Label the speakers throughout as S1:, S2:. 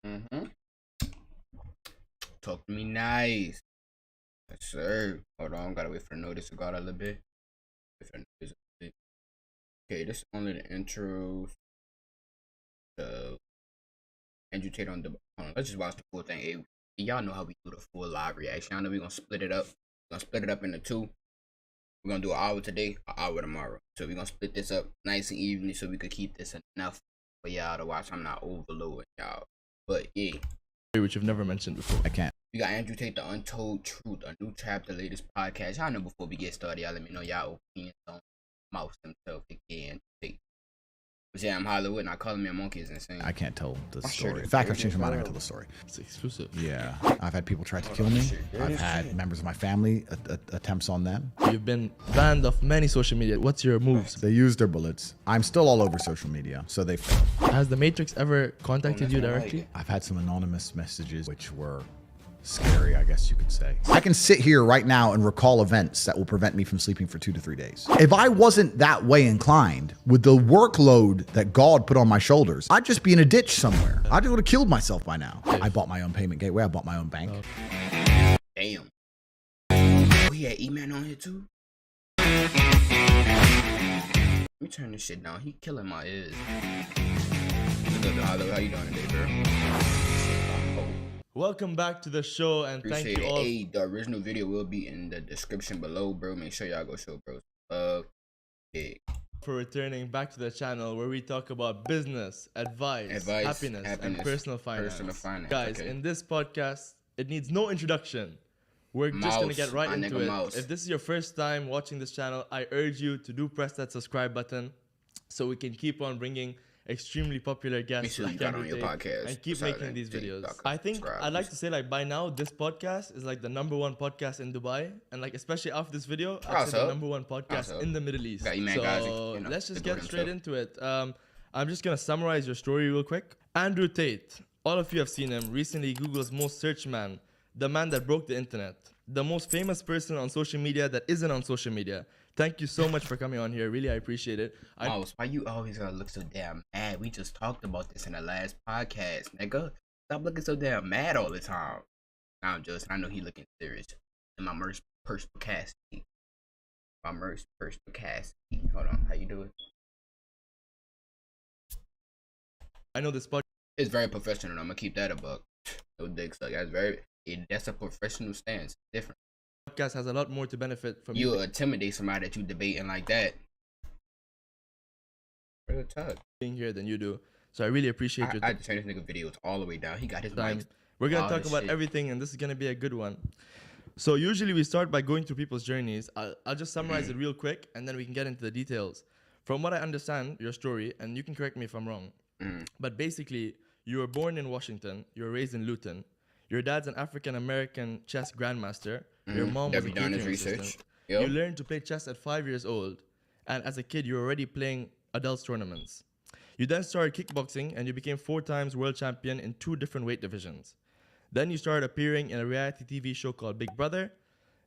S1: Mm-hmm. Talk to me nice. Yes, sir. Hold on, gotta wait for the notice to go out a little bit. Wait for the notice a bit. Okay, this is only the intro. So, Andrew Tate on the. Hold on, let's just watch the full thing. Hey, y'all know how we do the full live reaction. I know we're gonna split it up. We're gonna split it up into two. We're gonna do an hour today, an hour tomorrow. So we're gonna split this up nice and evenly so we could keep this enough for y'all to watch. I'm not overloading y'all. But yeah.
S2: Which you've never mentioned before.
S3: I can't.
S1: We got Andrew Tate, the Untold Truth, a new chapter, latest podcast. Y'all know before we get started, y'all let me know y'all opinions on Mouse himself again. But yeah, I'm Hollywood, and I call me a monkey is insane.
S3: I can't tell the
S1: My
S3: story.
S1: shirt
S3: In fact,
S1: is
S3: I've changed my mind. I
S1: dirty,
S3: can tell the story.
S2: It's exclusive.
S3: Yeah, I've had people try to kill me. I've had members of my family attempts on them.
S2: You've been banned off many social media. What's your moves?
S3: They used their bullets. I'm still all over social media, so they failed.
S2: Has the Matrix ever contacted you directly?
S3: I've had some anonymous messages which were scary, I guess you could say. I can sit here right now and recall events that will prevent me from sleeping for 2 to 3 days. If I wasn't that way inclined, with the workload that God put on my shoulders, I'd just be in a ditch somewhere. I would have killed myself by now. I bought my own payment gateway. I bought my own bank.
S1: Damn. Oh, he had E-Man on here too? Let me turn this shit down. He killing my ears. What's up, Hollywood? How you doing today, bro?
S2: Welcome back to the show, and thank
S1: Appreciate
S2: you
S1: it.
S2: all.
S1: Hey, the original video will be in the description below, bro. Make sure y'all go show bros love. Yeah.
S2: For returning back to the channel where we talk about business, advice, happiness, and personal finance. Guys,
S1: okay.
S2: in this podcast, it needs no introduction. We're just going to get right into it. If this is your first time watching this channel, I urge you to press that subscribe button so we can keep on bringing extremely popular guests like
S1: on your podcast
S2: and keep making these videos. I think I'd like to say, like, by now this podcast is like the #1 podcast in Dubai, and like especially after this video, I'd say the #1 podcast in the Middle East. So let's just get straight into it. I'm just gonna summarize your story real quick. Andrew Tate, all of you have seen him, recently Google's most searched man, the man that broke the internet, the most famous person on social media that isn't on social media. Thank you so much for coming on here. Really, I appreciate it.
S1: Mouse, why you always gotta look so damn mad? We just talked about this in the last podcast, nigga. Stop looking so damn mad all the time. Nah, I'm just, I know he looking serious. In my perspicacity. Perspicacity. Hold on, how you do it?
S2: I know this podcast.
S1: It's very professional. I'm gonna keep that a buck. No dick suck. That's a professional stance. Different.
S2: Podcast has a lot more to benefit from
S1: you intimidate somebody that you debating like that. Real talk.
S2: Being here than you do. So I really appreciate your
S1: I had to turn this nigga videos all the way down. He got his mic.
S2: We're gonna talk about everything, and this is gonna be a good one. So usually we start by going through people's journeys. I'll just summarize it real quick, and then we can get into the details. From what I understand, your story, and you can correct me if I'm wrong, but basically you were born in Washington, you were raised in Luton. Your dad's an African-American chess grandmaster. Your mom was a catering assistant. You learned to play chess at 5 years old. And as a kid, you were already playing adults tournaments. You then started kickboxing, and you became 4 times world champion in 2 different weight divisions. Then you started appearing in a reality TV show called Big Brother.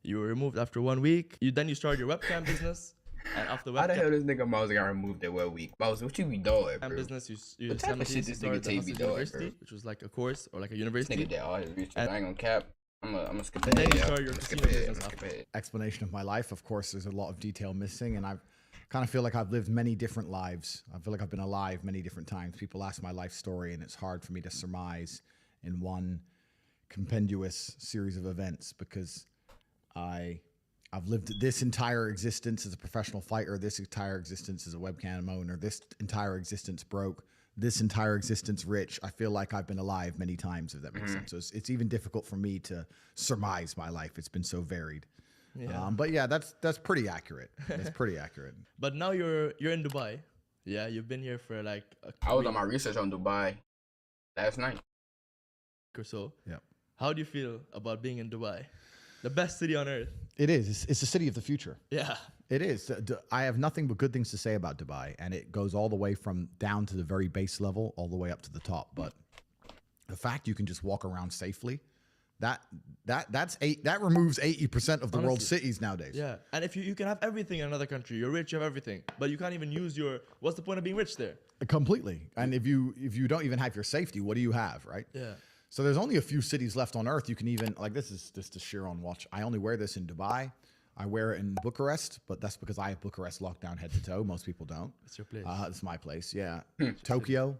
S2: You were removed after 1 week. Then you started your webcam business. And after webcam...
S1: How the hell this nigga Mouse got removed that 1 week? Mouse, what you be doing, bro?
S2: Business, you simultaneously started the Hustle University, which was like a course or like a university.
S1: Nigga did all his research. I ain't gonna cap. I'm gonna skip
S2: ahead. And then you started your casino business after.
S3: Explanation of my life. Of course, there's a lot of detail missing, and I kind of feel like I've lived many different lives. I feel like I've been alive many different times. People ask my life story, and it's hard for me to surmise in one compendious series of events because I've lived this entire existence as a professional fighter, this entire existence as a webcam owner, this entire existence broke, this entire existence rich. I feel like I've been alive many times, if that makes sense. So it's even difficult for me to surmise my life. It's been so varied. Yeah. But yeah, that's pretty accurate. That's pretty accurate.
S2: But now you're in Dubai. Yeah, you've been here for like
S1: I was on my research on Dubai last night.
S2: Or so.
S3: Yeah.
S2: How do you feel about being in Dubai? The best city on earth.
S3: It is. It's the city of the future.
S2: Yeah.
S3: It is. I have nothing but good things to say about Dubai, and it goes all the way from down to the very base level, all the way up to the top. But the fact you can just walk around safely, that removes 80% of the world's
S2: Honestly.
S3: cities nowadays.
S2: Yeah, and if you can have everything in another country, you're rich, you have everything, but you can't even use your. What's the point of being rich there?
S3: Completely. And if you don't even have your safety, what do you have, right?
S2: Yeah.
S3: So there's only a few cities left on earth you can even, like, this is just a sheer on watch. I only wear this in Dubai. I wear it in Bucharest, but that's because I have Bucharest locked down head to toe. Most people don't.
S2: It's your place.
S3: It's my place, yeah. Tokyo.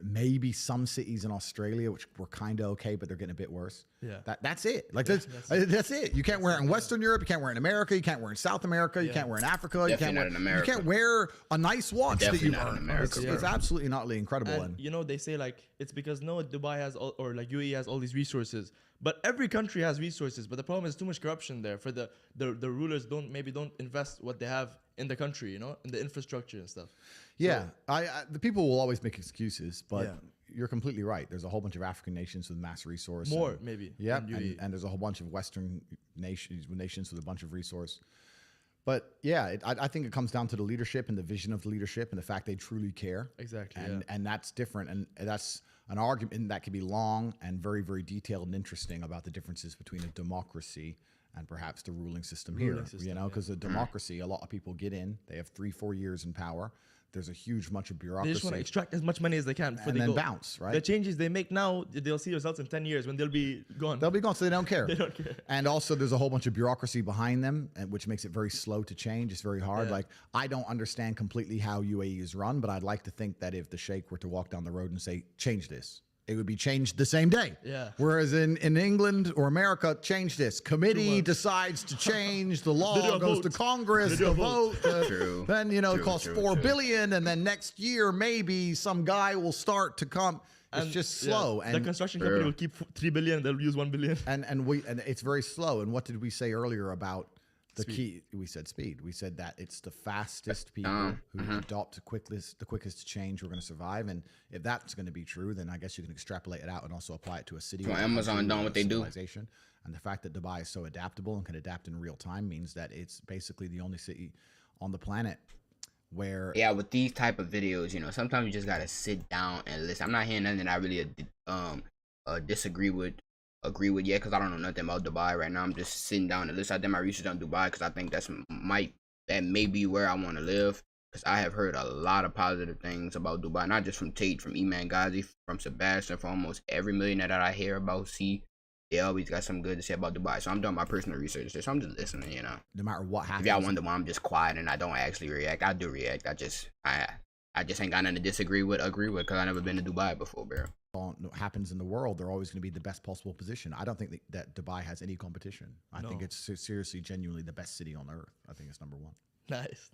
S3: Maybe some cities in Australia, which were kind of okay, but they're getting a bit worse.
S2: Yeah.
S3: That's it. Like, that's it. You can't wear it in Western Europe. You can't wear it in America. You can't wear it in South America. You can't wear it in Africa.
S1: Definitely not in America.
S3: You can't wear a nice watch
S1: Definitely
S3: that you
S1: not in
S3: earn.
S1: America,
S3: It's
S1: bro.
S3: absolutely not incredible.
S2: And you know, they say like it's because no, Dubai has all, or like UAE has all these resources, but every country has resources. But the problem is too much corruption there. For the rulers don't invest what they have in the country, you know, in the infrastructure and stuff.
S3: Yeah, the people will always make excuses, but
S2: Yeah.
S3: you're completely right. There's a whole bunch of African nations with mass resource.
S2: More
S3: and,
S2: maybe.
S3: Yeah,
S2: than UAE.
S3: and there's a whole bunch of Western nations with a bunch of resource. But yeah, I think it comes down to the leadership and the vision of the leadership and the fact they truly care.
S2: Exactly,
S3: And that's different. And that's an argument that can be long and very, very detailed and interesting about the differences between a democracy and perhaps the ruling system here. You know, because a democracy, a lot of people get in, they have 3-4 years in power. There's a huge bunch of bureaucracy.
S2: They just want to extract as much money as they can before
S3: and
S2: they
S3: then
S2: go.
S3: bounce, right?
S2: The changes they make now, they'll see results in 10 years when they'll be gone.
S3: They'll be gone, so they don't care.
S2: They don't care.
S3: And also, there's a whole bunch of bureaucracy behind them, which makes it very slow to change. It's very hard.
S2: Yeah.
S3: Like, I don't understand completely how UAE is run, but I'd like to think that if the sheikh were to walk down the road and say, change this, it would be changed the same day.
S2: Yeah.
S3: Whereas in England or America, change this. Committee
S2: months.
S3: decides to change the law,
S2: do a
S3: goes
S2: vote.
S3: to Congress,
S2: They do
S3: the
S2: a vote.
S3: vote.
S1: True.
S3: Then, you know, it
S1: True,
S3: costs
S1: true,
S3: $4
S1: true.
S3: billion, and then next year, maybe some guy will start to come. It's
S2: And,
S3: just
S2: yeah,
S3: slow.
S2: the construction company will keep 3 billion. They'll use 1 billion.
S3: And it's very slow. And what did we say earlier about the key? We said speed. We said that it's the fastest people who adopt the quickest to change who are going to survive. And if that's going to be true, then I guess you can extrapolate it out and also apply it to a city.
S1: So
S3: or a
S1: Amazon
S3: country
S1: done
S3: or
S1: what
S3: a
S1: they do.
S3: civilization. And the fact that Dubai is so adaptable and can adapt in real time means that it's basically the only city on the planet where
S1: Yeah, with these type of videos, you know, sometimes you just gotta sit down and listen. I'm not hearing nothing that I really agree with yet, because I don't know nothing about Dubai right now. I'm just sitting down and listen. I did my research on Dubai because I think that may be where I want to live, because I have heard a lot of positive things about Dubai, not just from Tate, from Iman Ghazi, from Sebastian, from almost every millionaire that I hear about. They always got something good to say about Dubai. So I'm doing my personal research there. So I'm just listening, you know.
S3: no matter what
S1: If
S3: happens,
S1: y'all wonder why I'm just quiet and I don't actually react, I do react. I just ain't got nothing to agree with, because I never been to Dubai before, bro.
S3: happens in the world, they're always going to be the best possible position. I don't think that Dubai has any competition. I think it's seriously, genuinely the best city on earth. I think it's number one.
S2: Nice.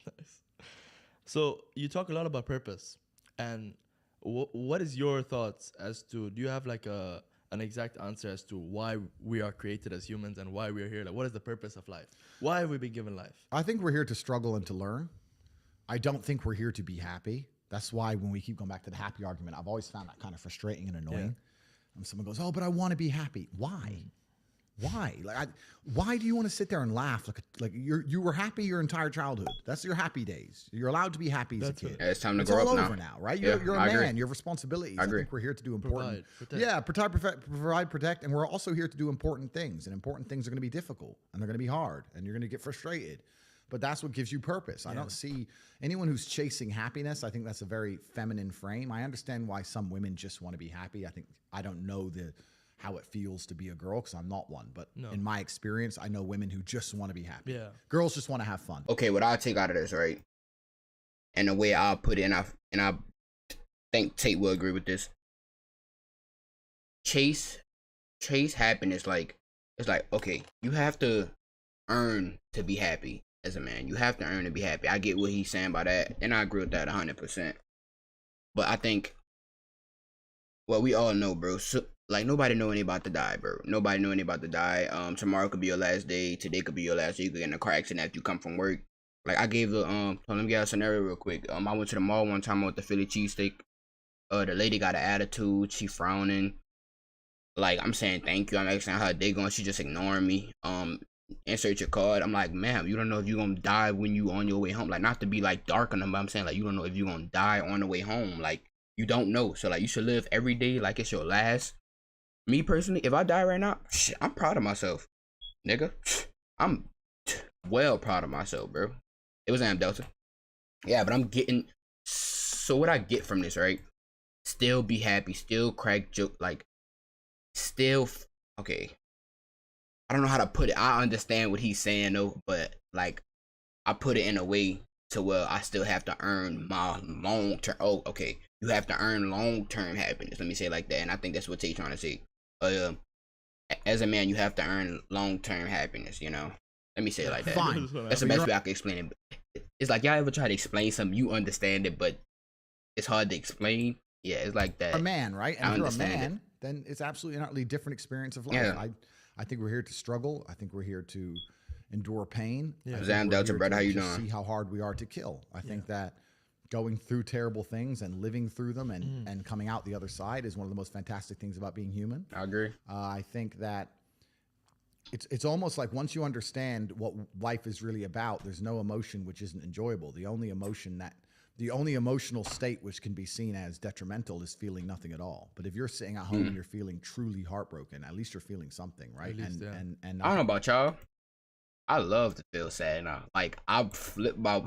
S2: So you talk a lot about purpose, and what is your thoughts as to, do you have like an exact answer as to why we are created as humans and why we're here? Like, what is the purpose of life? Why have we been given life?
S3: I think we're here to struggle and to learn. I don't think we're here to be happy. That's why when we keep going back to the happy argument, I've always found that kind of frustrating and annoying. When someone goes, "Oh, but I want to be happy." Why? Why? Like, why do you want to sit there and laugh like you were happy your entire childhood? That's your happy days. You're allowed to be happy as a kid.
S1: Yeah, it's time to
S3: It's
S1: grow
S3: all
S1: up
S3: over
S1: now.
S3: now, right?
S1: Yeah,
S3: You're a
S1: I
S3: man.
S1: agree.
S3: You have responsibilities.
S1: I agree.
S3: think we're here to do important.
S2: Provide,
S3: Protect, and we're also here to do important things. And important things are going to be difficult, and they're going to be hard, and you're going to get frustrated. But that's what gives you purpose. I don't see anyone who's chasing happiness. I think that's a very feminine frame. I understand why some women just want to be happy. I don't know how it feels to be a girl, because I'm not one. But in my experience, I know women who just want to be happy.
S2: Yeah.
S3: Girls just want to have fun.
S1: Okay, what I'll take out of this, right? And the way I'll put it, and I think Tate will agree with this. Chase happiness, like, it's like, okay, you have to earn to be happy as a man. You have to earn to be happy. I get what he's saying by that, and I agree with that 100%. But I think, well, we all know, bro. So, like, nobody know any about to die, bro. Nobody know any about to die. Tomorrow could be your last day. Today could be your last day. You could get in a car accident after you come from work. Like, I gave let me get a scenario real quick. I went to the mall one time with the Philly cheesesteak. The lady got an attitude. She frowning. Like, I'm saying thank you. I'm asking how her day going. She just ignoring me. Insert your card. I'm like, ma'am, you don't know if you're gonna die when you on your way home. Like, not to be like dark on them, but I'm saying, like, you don't know if you're gonna die on the way home. Like, you don't know. So, like, you should live every day like it's your last. Me personally, if I die right now, shit, I'm proud of myself, nigga. I'm well proud of myself, bro. It was Am Delta. Yeah, but I'm getting. So what I get from this, right? Still be happy, still crack joke, like, still. Okay, I don't know how to put it. I understand what he's saying though, but like, I put it in a way to where I still have to earn my long term. Oh, okay, you have to earn long term happiness. Let me say it like that, and I think that's what Tay trying to say. As a man, you have to earn long term happiness. You know, let me say it like that.
S3: Fine.
S1: That's the best way I can explain it. It's like y'all ever try to explain something, you understand it, but it's hard to explain. Yeah, it's like that.
S3: A man, right? And
S1: I
S3: if you're a
S1: understand
S3: man, then it's absolutely an utterly different experience of life.
S1: Yeah.
S3: I think we're here to struggle. I think we're here to endure pain.
S2: Yeah.
S3: I think
S1: Zam
S3: we're
S1: Delta,
S3: here
S1: brother,
S3: to
S1: how you
S3: just
S1: doing?
S3: see how hard we are to kill. I think that going through terrible things and living through them and coming out the other side is one of the most fantastic things about being human.
S1: I agree.
S3: I think that it's almost like once you understand what life is really about, there's no emotion which isn't enjoyable. The only emotional state which can be seen as detrimental is feeling nothing at all. But if you're sitting at home and you're feeling truly heartbroken, at least you're feeling something, right?
S2: At least,
S3: And
S1: I don't know about y'all. I love to feel sad now. Like I flip my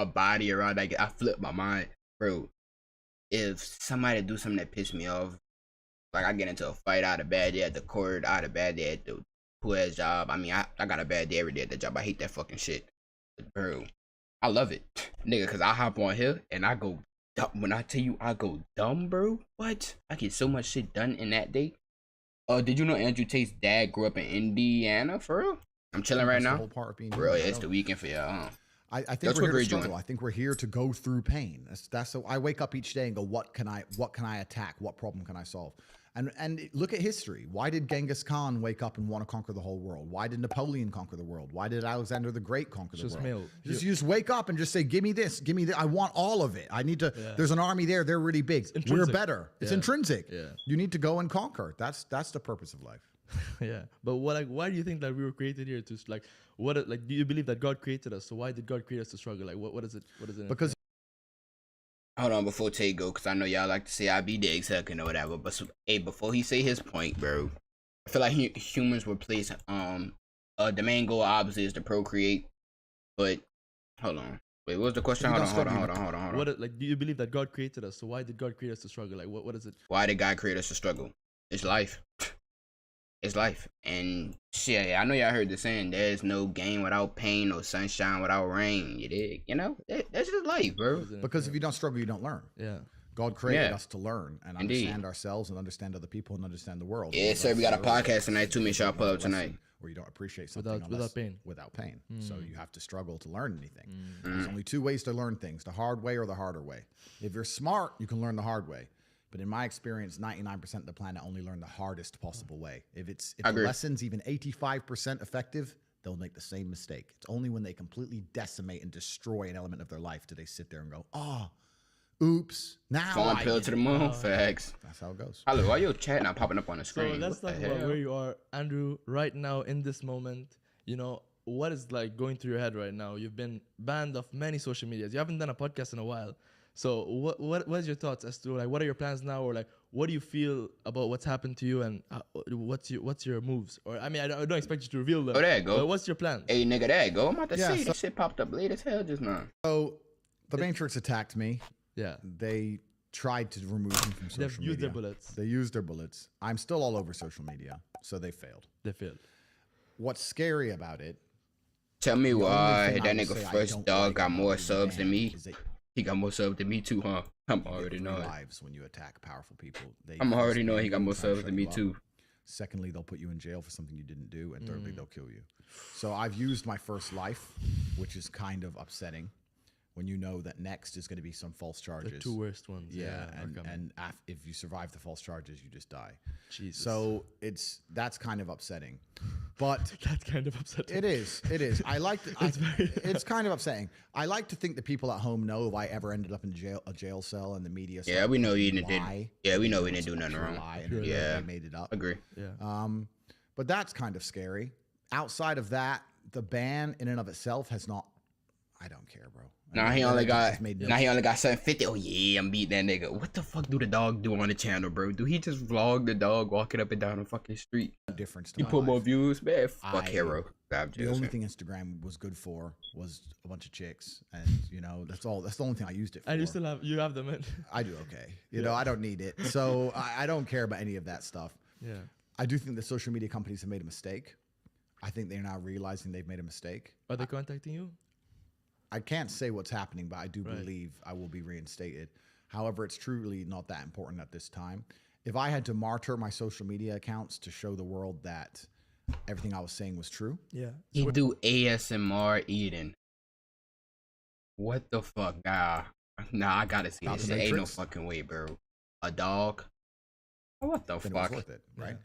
S1: body around. Like I flip my mind, bro. If somebody do something that piss me off, like I get into a fight, I had a bad day at the court, I had a bad day at the pool job. I mean, I got a bad day every day at the job. I hate that fucking shit, but bro. I love it, nigga, cause I hop on here and I go. When I tell you I go dumb, bro, what? I get so much shit done in that day. Did you know Andrew Tate's dad grew up in Indiana? For real? I'm chilling right
S3: that's the
S1: now.
S3: whole part of being
S1: Bro,
S3: human.
S1: it's the weekend for y'all. Huh?
S3: I think
S1: That's
S3: we're
S1: what
S3: here to
S1: grade you
S3: struggle.
S1: in.
S3: I think we're here to go through pain. That's so I wake up each day and go, what can I attack? What problem can I solve? And look at history. Why did Genghis Khan wake up and want to conquer the whole world? Why did Napoleon conquer the world? Why did Alexander the Great conquer the world? You just wake up and just say, give me this, give me that. I want all of it. I need to. Yeah. There's an army there. They're really big. We're better. It's intrinsic. Yeah. You need to go and conquer. That's the purpose of life.
S2: Yeah, but why do you think that we were created here to like? Do you believe that God created us? So why did God create us to struggle? Like, what is it? What is it?
S3: Because
S1: hold on, before Tay go, because I know y'all like to say I be the executive or whatever. But hey, before he say his point, bro, I feel like humans were placed. The main goal obviously is to procreate, but hold on. Wait, what was the question? Hold on.
S2: What do you believe that God created us? So why did God create us to struggle? Like, what is it?
S1: Why did God create us to struggle? It's life. It's life. And shit, I know y'all heard the saying, there's no gain without pain, no sunshine without rain. You dig? You know? That's just life, bro.
S3: Because if you don't struggle, you don't learn.
S2: Yeah.
S3: God created us to learn and understand ourselves and understand other people and understand the world.
S1: Yeah, sir. We got a podcast tonight too. Make sure I pull up tonight.
S3: Where you don't appreciate something
S2: without pain.
S3: Without pain. So you have to struggle to learn anything. There's only two ways to learn things: the hard way or the harder way. If you're smart, you can learn the hard way. But in my experience, 99% of the planet only learn the hardest possible way. If the lesson's even 85% effective, they'll make the same mistake. It's only when they completely decimate and destroy an element of their life do they sit there and go, oops, now
S1: Falling pill to the moon, facts.
S3: That's how it goes.
S1: Hello, why your chat not popping up on the screen?
S2: So let's talk about where you are, Andrew, right now in this moment. You know, what is like going through your head right now? You've been banned off many social medias. You haven't done a podcast in a while. So what's your thoughts as to like what are your plans now, or like what do you feel about what's happened to you, and what's your moves? Or I mean, I don't expect you to reveal them.
S1: Oh, there you go.
S2: But what's your plans?
S1: Hey, nigga, there you go. I'm about to say this shit popped up late as hell just now.
S3: So the Matrix attacked me.
S2: Yeah.
S3: They tried to remove me from social media.
S2: They've used their bullets.
S3: They used their bullets. I'm still all over social media, so they failed.
S2: They failed.
S3: What's scary about it?
S1: Tell me why that nigga First Dog got more subs than me. He got more subs than me too, huh? I'm already knowing.
S3: Lives when you attack powerful people.
S1: I'm already knowing he got more subs than me too.
S3: Secondly, they'll put you in jail for something you didn't do, and thirdly, they'll kill you. So I've used my first life, which is kind of upsetting. When you know that next is going to be some false charges.
S2: The two worst ones.
S3: Yeah, and if you survive the false charges, you just die.
S2: Jesus.
S3: So that's kind of upsetting. But
S2: that's kind of upsetting.
S3: It is. I like to, it's kind of upsetting. I like to think that people at home know if I ever ended up in a jail cell and the media.
S1: Yeah, we know you didn't. Yeah, we know we didn't do nothing wrong.
S3: Yeah, they made it up.
S1: Agree.
S2: Yeah.
S3: But that's kind of scary. Outside of that, the ban in and of itself has not. I don't care, bro.
S1: Now
S3: And
S1: he
S3: then
S1: only
S3: it
S1: got
S3: just made
S1: now he only got 750. Oh yeah, I'm beating that nigga. What the fuck do the dog do on the channel, bro? Do he just vlog the dog walking up and down the fucking street?
S3: no difference to
S1: He
S3: my
S1: put more
S3: life.
S1: views, man. Fuck
S3: I-
S1: hero.
S3: The only thing Instagram was good for was a bunch of chicks, and that's all. That's the only thing I used it for.
S2: And you have them in.
S3: I do okay. You know, I don't need it, so I don't care about any of that stuff.
S2: Yeah.
S3: I do think the social media companies have made a mistake. I think they're now realizing they've made a mistake.
S2: Are they contacting you?
S3: I can't say what's happening, but I do
S2: Right.
S3: believe I will be reinstated. However, it's truly not that important at this time. If I had to martyr my social media accounts to show the world that everything I was saying was true,
S2: Yeah.
S1: He do ASMR eating. What the fuck, nah? Nah, I gotta see
S3: Not
S1: this
S3: the
S1: shit. Ain't no
S3: Matrix.
S1: fucking way, bro. A dog? What the
S3: then it was
S1: fuck?
S3: worth it, right?
S2: Yeah.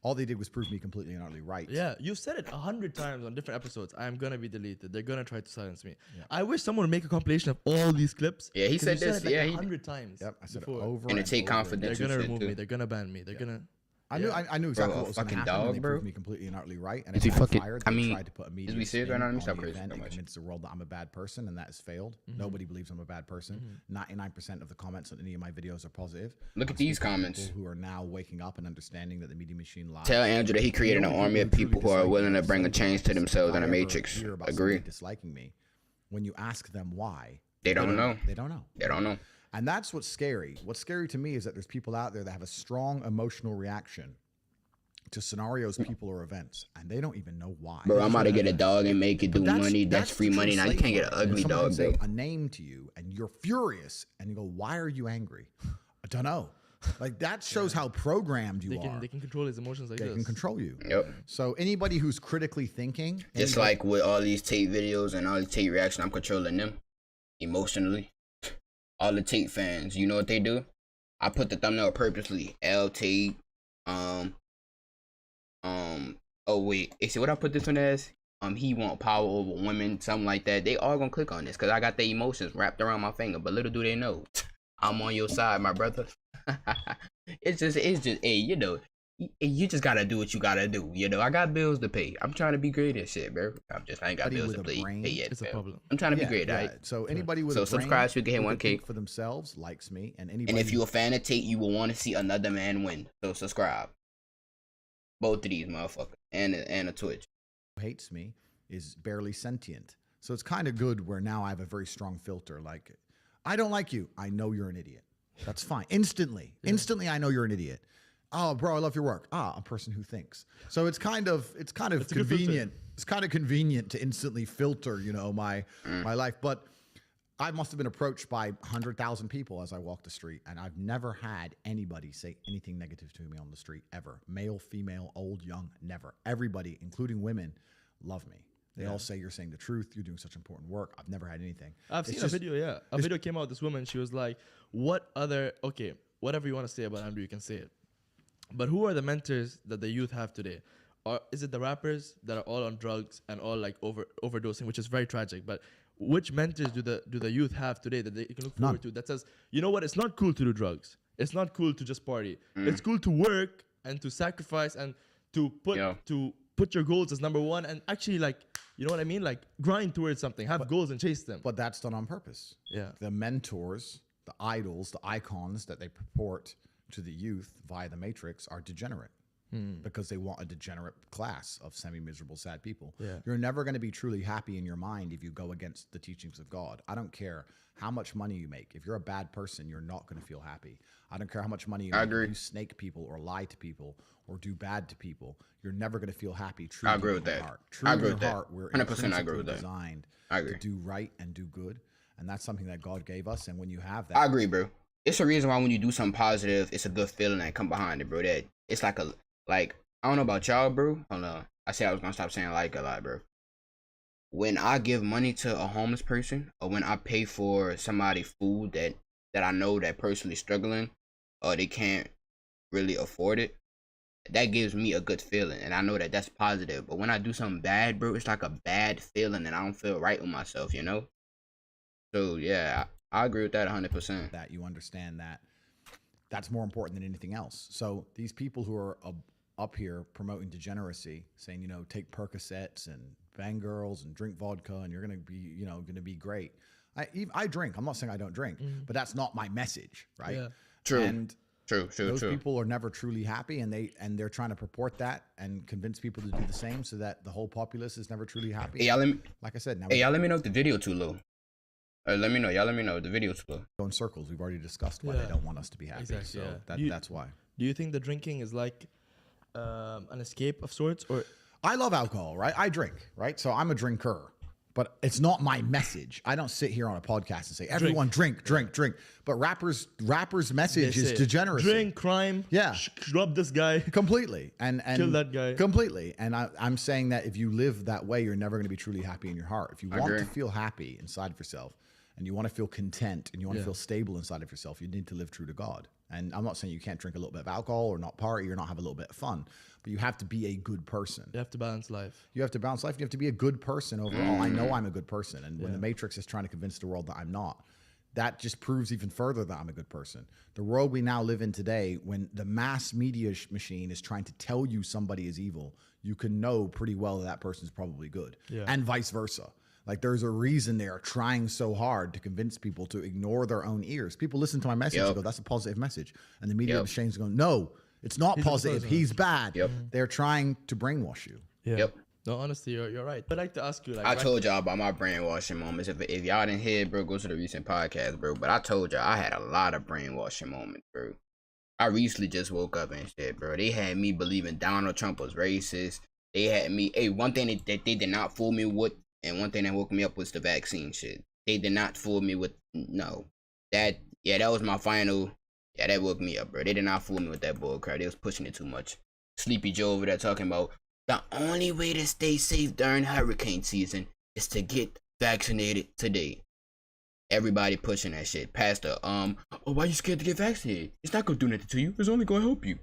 S3: All they did was prove me completely and utterly right.
S2: Yeah, you've said it 100 times on different episodes. I'm gonna be deleted. They're gonna try to silence me.
S3: Yeah.
S2: I wish someone would make a compilation of all these clips.
S1: Yeah, he
S2: 'cause
S1: said
S2: you
S1: this.
S2: it like
S1: Yeah, he
S2: 100 times.
S3: Yep, I said
S2: before.
S3: it over
S1: And
S3: and
S1: to take
S3: over again.
S1: confidence.
S2: They're gonna
S1: shit,
S2: remove
S1: too.
S2: me. They're gonna ban me. They're gonna.
S3: I knew
S1: Bro,
S3: exactly
S1: a
S3: what was going to
S1: fucking
S3: happen.
S1: dog,
S3: and they
S1: bro.
S3: proved me completely and utterly right. And
S1: Is
S3: it
S1: he fucking-
S3: backfired.
S1: I
S3: They
S1: mean,
S3: tried to put a media
S1: we serious right
S3: spin
S1: now? Let me
S3: on
S1: stop
S3: the
S1: praising
S3: event
S1: so
S3: and
S1: much.
S3: convince the world that I'm a bad person, and that has failed. Nobody believes I'm a bad person. 99% of the comments on any of my videos are positive.
S1: Look
S3: I'm
S1: at these
S3: speaking to
S1: comments.
S3: people who are now waking up and understanding that the media machine lies.
S1: Tell Andrew that he created an
S3: The only
S1: army of
S3: who truly
S1: people who are
S3: dislike
S1: willing
S3: me
S1: to bring a
S3: are
S1: change to
S3: celebrities.
S1: themselves
S3: If
S1: in
S3: I
S1: the
S3: ever
S1: Matrix.
S3: hear about
S1: Agree.
S3: somebody disliking me, when you ask them why,
S1: They don't know.
S3: They don't know.
S1: They don't know.
S3: And that's what's scary. What's scary to me is that there's people out there that have a strong emotional reaction to scenarios, people, or events, and they don't even know why.
S1: Bro, I'm about to get a dog and make it do
S3: But
S1: money. That's free
S3: the
S1: money.
S3: true
S1: Now you
S3: slave
S1: can't get an
S3: market.
S1: ugly
S3: Someone can
S1: dog,
S3: say
S1: though.
S3: a name to you, and you're furious, and you go, "Why are you angry?" I don't know. Like that shows how programmed you are.
S2: They can control his emotions like
S3: They
S2: this.
S3: can control you.
S1: Yep.
S3: So anybody who's critically thinking,
S1: Just
S3: anybody-
S1: like with all these Tate videos and all the Tate reaction, I'm controlling them emotionally. All the Tate fans, you know what they do? I put the thumbnail purposely. L Tate. Oh wait, hey, see what I put this one as? He want power over women, something like that. They all gonna click on this because I got the emotions wrapped around my finger. But little do they know, I'm on your side, my brother. it's just, hey, you just gotta do what you gotta do. I got bills to pay. I'm trying to be great at shit, bro. I ain't got
S3: Anybody
S1: bills to
S3: with a
S1: pay.
S3: brain,
S1: Pay yet,
S2: It's a
S1: fam.
S2: problem.
S1: I'm trying to be great,
S3: yeah.
S1: right?
S3: So anybody with
S1: So
S3: a brain
S1: subscribe so you can hit
S3: who
S1: 1K.
S3: think for themselves likes me, and anybody.
S1: And if you're a fan of Tate, you will want to see another man win. So subscribe. Both of these motherfuckers and a Twitch.
S3: who hates me is barely sentient. So it's kind of good where now I have a very strong filter. Like, I don't like you. I know you're an idiot. That's fine. Instantly, I know you're an idiot. Oh, bro, I love your work. A person who thinks. So it's kind of
S2: a good filter.
S3: convenient. It's kind of convenient to instantly filter, my life. But I must have been approached by 100,000 people as I walked the street, and I've never had anybody say anything negative to me on the street ever. Male, female, old, young, never. Everybody, including women, love me. They all say you're saying the truth. You're doing such important work. I've never had anything.
S2: I've
S3: It's
S2: seen
S3: just-
S2: a video, yeah. A video came out with this woman. She was like, okay, whatever you want to say about Andrew, you can say it. But who are the mentors that the youth have today? Or is it the rappers that are all on drugs and all like overdosing, which is very tragic? But which mentors do the youth have today that they can look forward to that says, you know what, it's not cool to do drugs. It's not cool to just party. It's cool to work and to sacrifice and to put your goals as number one and actually like, you know what I mean? Like grind towards something, have goals and chase them.
S3: But that's done on purpose.
S2: Yeah.
S3: The mentors, the idols, the icons that they purport to the youth via the Matrix are degenerate. Because they want a degenerate class of semi-miserable, sad people.
S2: Yeah.
S3: You're never going to be truly happy in your mind if you go against the teachings of God. I don't care how much money you make. If you're a bad person, you're not going to feel happy. I don't care how much money you make.
S1: agree.
S3: If you snake people or lie to people or do bad to people, you're never going to feel happy. Truly
S1: I agree
S3: in
S1: with
S3: your
S1: that.
S3: Heart.
S1: I
S3: Truly
S1: agree
S3: in
S1: with
S3: your
S1: that.
S3: heart, we're
S1: 100% I agree with
S3: intrinsically
S1: that.
S3: designed
S1: I agree.
S3: to do right and do good. And that's something that God gave us. And when you have that,
S1: I agree, bro. It's a reason why when you do something positive, it's a good feeling that come behind it, bro. That it's like I don't know about y'all, bro. Hold on. I said I was gonna stop saying like a lot, bro. When I give money to a homeless person, or when I pay for somebody food that I know that personally struggling, or they can't really afford it, that gives me a good feeling, and I know that that's positive. But when I do something bad, bro, it's like a bad feeling, and I don't feel right with myself, So yeah, I agree with that 100%.
S3: that you understand that that's more important than anything else. So these people who are up here promoting degeneracy, saying, take Percocets and bang girls and drink vodka and you're going to be, going to be great. I drink. I'm not saying I don't drink, but that's not my message, right?
S2: Yeah.
S1: True.
S3: And
S1: True.
S3: those people are never truly happy, and they're trying to purport that and convince people to do the same, so that the whole populace is never truly happy.
S1: Hey, y'all let me,
S3: Like I said, now
S1: hey, y'all let me know if the video too low. Let me know. Y'all let me know if the video too low.
S3: go in circles. We've already discussed why
S2: Yeah.
S3: they don't want us to be happy.
S2: Exactly,
S3: So
S2: yeah.
S3: that's why.
S2: Do you think the drinking is like an escape of sorts, or
S3: I love alcohol, right? I drink, right? So I'm a drinker, but it's not my message. I don't sit here on a podcast and say, everyone drink. But rappers' message is degeneracy.
S2: Drink, crime,
S3: Yeah.
S2: Rob this guy.
S3: Completely. And
S2: Kill that guy.
S3: Completely. And I'm saying that if you live that way, you're never going to be truly happy in your heart. If you want
S1: agree.
S3: to feel happy inside of yourself, and you want to feel content, and you want to feel stable inside of yourself, you need to live true to God. And I'm not saying you can't drink a little bit of alcohol or not party or not have a little bit of fun, but you have to be a good person.
S2: You have to balance life.
S3: You have to balance life. You have to be a good person overall. I know I'm a good person. And when the Matrix is trying to convince the world that I'm not, that just proves even further that I'm a good person. The world we now live in today, when the mass media machine is trying to tell you somebody is evil, you can know pretty well that that person's probably good.
S2: Yeah.
S3: And vice versa. Like, there's a reason they are trying so hard to convince people to ignore their own ears. People listen to my message and go, that's a positive message. And the media machine's going, no, it's not positive. He's bad. They're trying to brainwash you.
S2: Yeah. No, honestly, you're right. I'd like to ask you, like,
S1: I told y'all about my brainwashing moments. If y'all didn't hear it, bro, go to the recent podcast, bro. But I told y'all I had a lot of brainwashing moments, bro. I recently just woke up and shit, bro. They had me believing Donald Trump was racist. They had me. Hey, one thing that they did not fool me with, and one thing that woke me up was the vaccine shit. They did not fool me with that was my final. Yeah, that woke me up, bro. They did not fool me with that bull crap. They was pushing it too much. Sleepy Joe over there talking about the only way to stay safe during hurricane season is to get vaccinated today. Everybody pushing that shit. Pastor, why you scared to get vaccinated? It's not gonna do nothing to you. It's only gonna help you.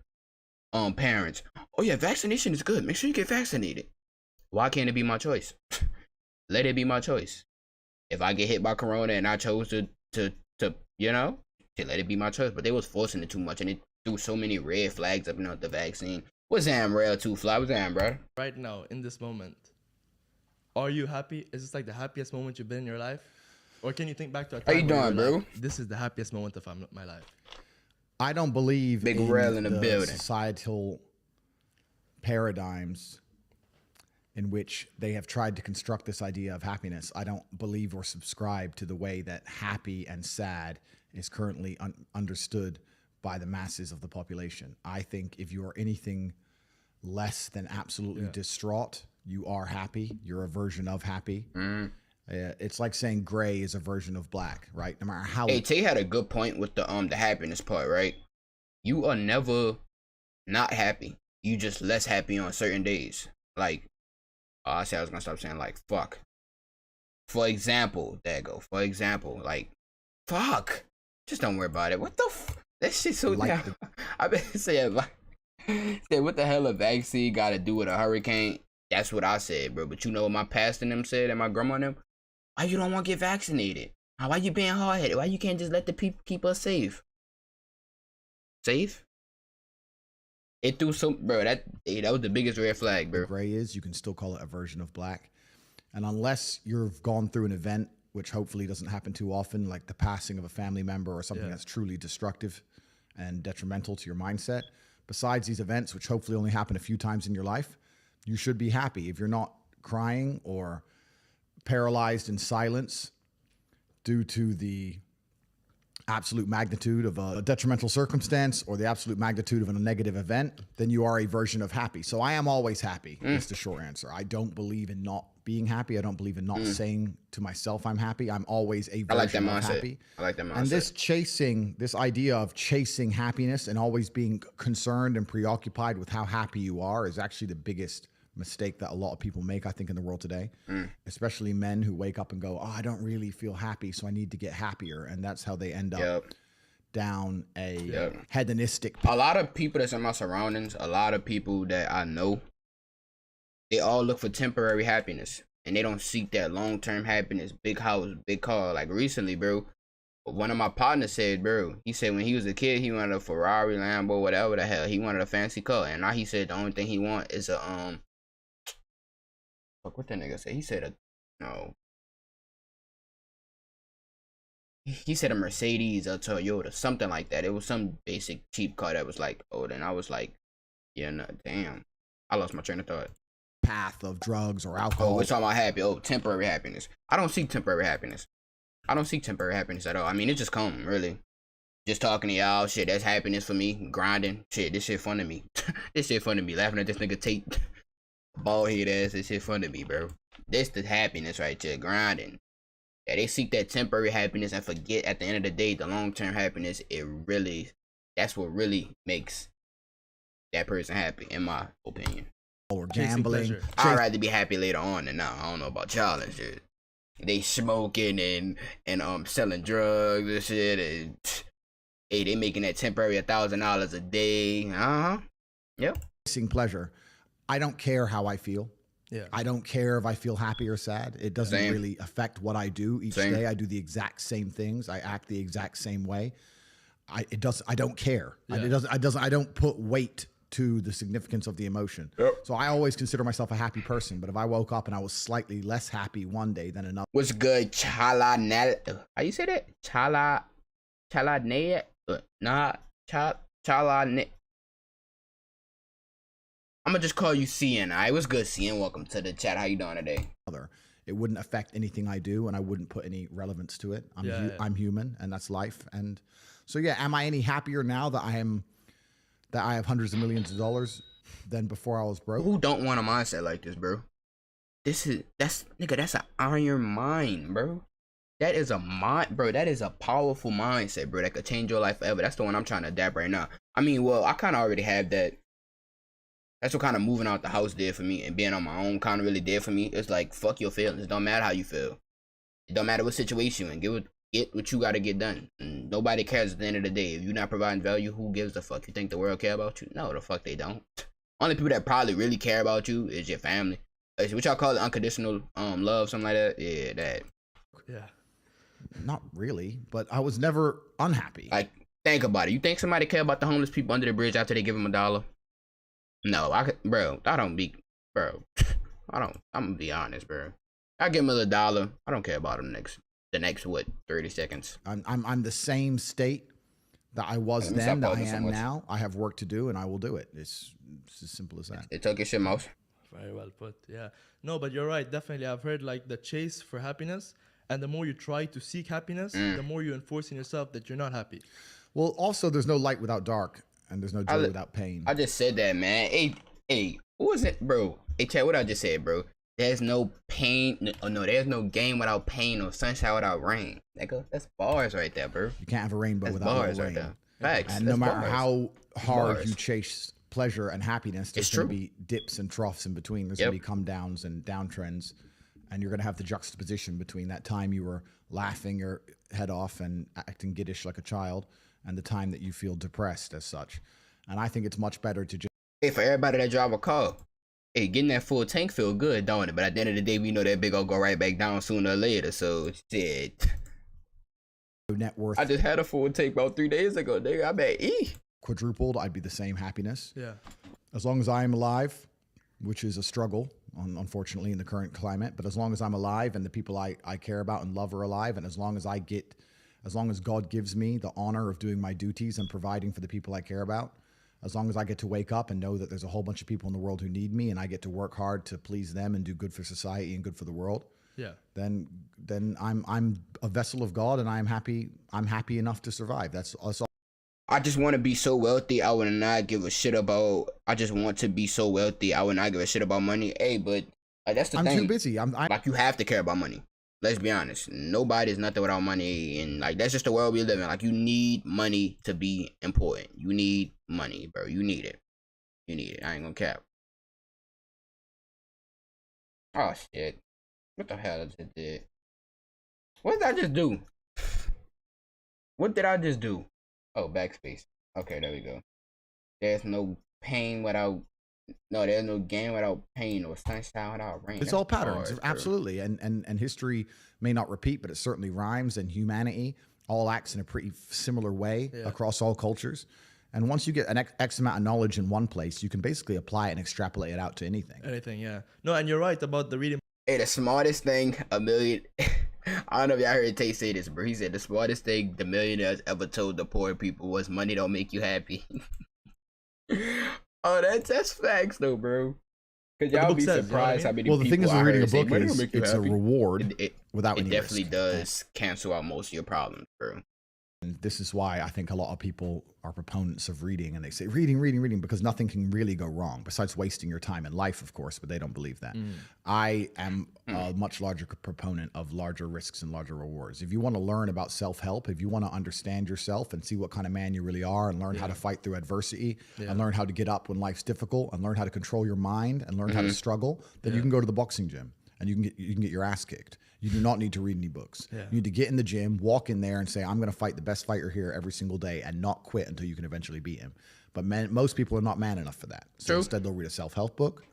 S1: Parents, oh yeah, vaccination is good. Make sure you get vaccinated. Why can't it be my choice? Let it be my choice. If I get hit by corona and I chose to let it be my choice. But they was forcing it too much, and it threw so many red flags up in the vaccine. What's that, real too fly? What's that, bro?
S2: right now, in this moment, are you happy? Is this like the happiest moment you've been in your life? Or can you think back to a time
S1: How you
S2: where
S1: doing,
S2: were
S1: bro?
S2: like, this is the happiest moment of my life?
S3: I don't believe
S1: Big
S3: in
S1: rail in the building.
S3: societal paradigms in which they have tried to construct this idea of happiness. I don't believe or subscribe to the way that happy and sad is currently understood by the masses of the population. I think if you are anything less than absolutely distraught, you are happy. You're a version of happy. It's like saying gray is a version of black, right? No matter how.
S1: Hey, Tay had a good point with the happiness part, right? You are never not happy. You just less happy on certain days. Like, I said I was gonna stop saying like fuck. For example, like fuck. Just don't worry about it. What the that shit so
S3: Like
S1: down. I been saying like said what the hell a vaccine gotta do with a hurricane? That's what I said, bro. But you know what my pastor and them said and my grandma and them? Why you don't want to get vaccinated? Why you being hard-headed? Why you can't just let the people keep us safe? Safe? It threw some, bro. That was the biggest red flag, bro.
S3: Gray is, you can still call it a version of black. And unless you've gone through an event, which hopefully doesn't happen too often, like the passing of a family member or something that's truly destructive and detrimental to your mindset, besides these events, which hopefully only happen a few times in your life, you should be happy. If you're not crying or paralyzed in silence due to the absolute magnitude of a detrimental circumstance or the absolute magnitude of a negative event, then you are a version of happy. So I am always happy. Is the short answer. I don't believe in not being happy. I don't believe in not saying to myself I'm happy. I'm always a version of happy.
S1: I like that mindset.
S3: And this idea of chasing happiness and always being concerned and preoccupied with how happy you are is actually the biggest mistake that a lot of people make, I think, in the world today, especially men who wake up and go, oh, I don't really feel happy, so I need to get happier. And that's how they end up down a hedonistic.
S1: A lot of people that's in my surroundings, a lot of people that I know, they all look for temporary happiness and they don't seek that long-term happiness. Big house, big car. Like recently, bro, one of my partners said, bro, he said when he was a kid, he wanted a Ferrari, Lambo, whatever the hell. He wanted a fancy car. And now he said the only thing he want is a, what that nigga say? He said he said a Mercedes, a Toyota, something like that. It was some basic cheap car that was like old, and I was like, yeah, no, damn, I lost my train of thought.
S3: Path of drugs or
S1: Oh,
S3: alcohol.
S1: we're talking about happy. Oh, temporary happiness. I don't seek temporary happiness. I don't seek temporary happiness at all. I mean, it just come really. Just talking to y'all, shit, that's happiness for me. Grinding, shit, this shit fun to me. This shit fun to me. Laughing at this nigga Tate, bald head ass, this shit fun to me, bro. This the happiness right there, grinding. Yeah, they seek that temporary happiness and forget at the end of the day, the long-term happiness, that's what really makes that person happy, in my opinion.
S3: Or
S2: Chasing
S3: gambling.
S2: pleasure.
S1: I'd rather be happy later on than now. I don't know about y'all and shit. They smoking and selling drugs and shit, and hey, they making that temporary $1,000 a day. Yep.
S3: Chasing pleasure. I don't care how I feel.
S2: Yeah.
S3: I don't care if I feel happy or sad. It doesn't
S1: Same.
S3: really affect what I do each
S1: Same.
S3: day. I do the exact same things. I act the exact same way. I don't care.
S2: Yeah.
S3: I don't put weight to the significance of the emotion.
S1: Yep.
S3: So I always consider myself a happy person. But if I woke up and I was slightly less happy one day than another,
S1: What's good, Chala? How you say that? Chala ne? Nah, Chala. I'm gonna just call you CN. Alright, what's good, CN? Welcome to the chat. How you doing today?
S3: it wouldn't affect anything I do, and I wouldn't put any relevance to it. I'm human, and that's life. And so, yeah, am I any happier now that I have hundreds of millions of dollars than before I was broke?
S1: Who don't want a mindset like this, bro? That's an iron mind, bro. That is a mind, bro. That is a powerful mindset, bro. That could change your life forever. That's the one I'm trying to adapt right now. I mean, well, I kind of already have that. That's what kind of moving out the house did for me, and being on my own kind of really did for me. It's like, fuck your feelings. It don't matter how you feel. It don't matter what situation you're in. Get what you got to get done. And nobody cares at the end of the day. If you're not providing value, who gives a fuck? You think the world care about you? No, the fuck they don't. Only people that probably really care about you is your family. What y'all call it, unconditional love, something like that? Yeah, that.
S2: Yeah.
S3: Not really, but I was never unhappy.
S1: Like, think about it. You think somebody care about the homeless people under the bridge after they give them $1? No, I don't. I'm gonna be honest, bro. I give them $1. I don't care about them the next what 30 seconds.
S3: I'm the same state that I was then that I am now. I have work to do, and I will do it. It's as simple as that.
S1: It took your shit, mouse.
S2: Very well put. Yeah. No, but you're right. Definitely, I've heard like the chase for happiness, and the more you try to seek happiness, the more you enforce in yourself that you're not happy.
S3: Well, also, there's no light without dark, and there's no joy without pain.
S1: I just said that, man. Hey, who is it, bro? Hey, Chad, what I just said, bro? There's no pain. There's no game without pain or sunshine without rain. Nigga, that's bars right there, bro.
S3: You can't have a rainbow
S1: That's
S3: without
S1: bars
S3: rain.
S1: right there. Facts.
S3: And no matter how hard you chase pleasure and happiness, there's going to be dips and troughs in between. There's going to be come downs and downtrends, and you're going to have the juxtaposition between that time you were laughing your head off and acting giddish like a child, and the time that you feel depressed as such. And I think it's much better to just.
S1: Hey, for everybody that drive a car, hey, getting that full tank feel good, don't it? But at the end of the day, we know that big old go right back down sooner or later. So shit.
S3: Net worth.
S1: I just had a full tank about 3 days ago, nigga. I'm at E.
S3: Quadrupled, I'd be the same happiness.
S2: Yeah.
S3: As long as I am alive, which is a struggle, unfortunately, in the current climate. But as long as I'm alive and the people I care about and love are alive, and as long as God gives me the honor of doing my duties and providing for the people I care about, as long as I get to wake up and know that there's a whole bunch of people in the world who need me, and I get to work hard to please them and do good for society and good for the world, then I'm a vessel of God, and I'm happy enough to survive. That's all.
S1: I just want to be so wealthy, I would not give a shit about. I just want to be so wealthy, I would not give a shit about money. Hey, but that's the thing.
S3: I'm too busy.
S1: Like, you have to care about money. Let's be honest. Nobody's nothing without money, and like that's just the world we live in. Like, you need money to be important. You need money, bro. You need it. You need it. I ain't gonna cap. Oh shit! What the hell I just did? What did I just do? What did I just do? Oh, backspace. Okay, there we go. There's no pain without. No, there's no gain without pain or sunshine without rain.
S3: It's all patterns, absolutely. And history may not repeat, but it certainly rhymes. And humanity all acts in a pretty similar way across all cultures. And once you get an X amount of knowledge in one place, you can basically apply it and extrapolate it out to anything.
S2: Anything, yeah. No, and you're right about the reading.
S1: Hey, the smartest thing a million. I don't know if y'all heard Tate say this, bro. He said the smartest thing the millionaires ever told the poor people was money don't make you happy. Oh, that's facts though, bro. Cause
S2: But the
S1: y'all
S2: book
S1: be
S2: says, you know what I
S1: surprised how
S2: mean?
S1: many
S3: Well, the
S1: people
S3: thing is,
S1: I
S3: with reading a
S1: heard say
S3: book
S1: money
S3: is
S1: don't make you
S3: it's a
S1: happy.
S3: reward without
S1: It
S3: any
S1: definitely
S3: risk.
S1: does cancel out most of your problems, bro.
S3: And this is why I think a lot of people are proponents of reading, and they say reading, reading, reading, because nothing can really go wrong besides wasting your time in life, of course, but they don't believe that. I am a much larger proponent of larger risks and larger rewards. If you want to learn about self-help, if you want to understand yourself and see what kind of man you really are and learn how to fight through adversity and learn how to get up when life's difficult and learn how to control your mind and learn how to struggle, then you can go to the boxing gym and you can get your ass kicked. You do not need to read any books. You need to get in the gym, walk in there and say, I'm going to fight the best fighter here every single day and not quit until you can eventually beat him. But most people are not man enough for that. So instead they'll read a self-help book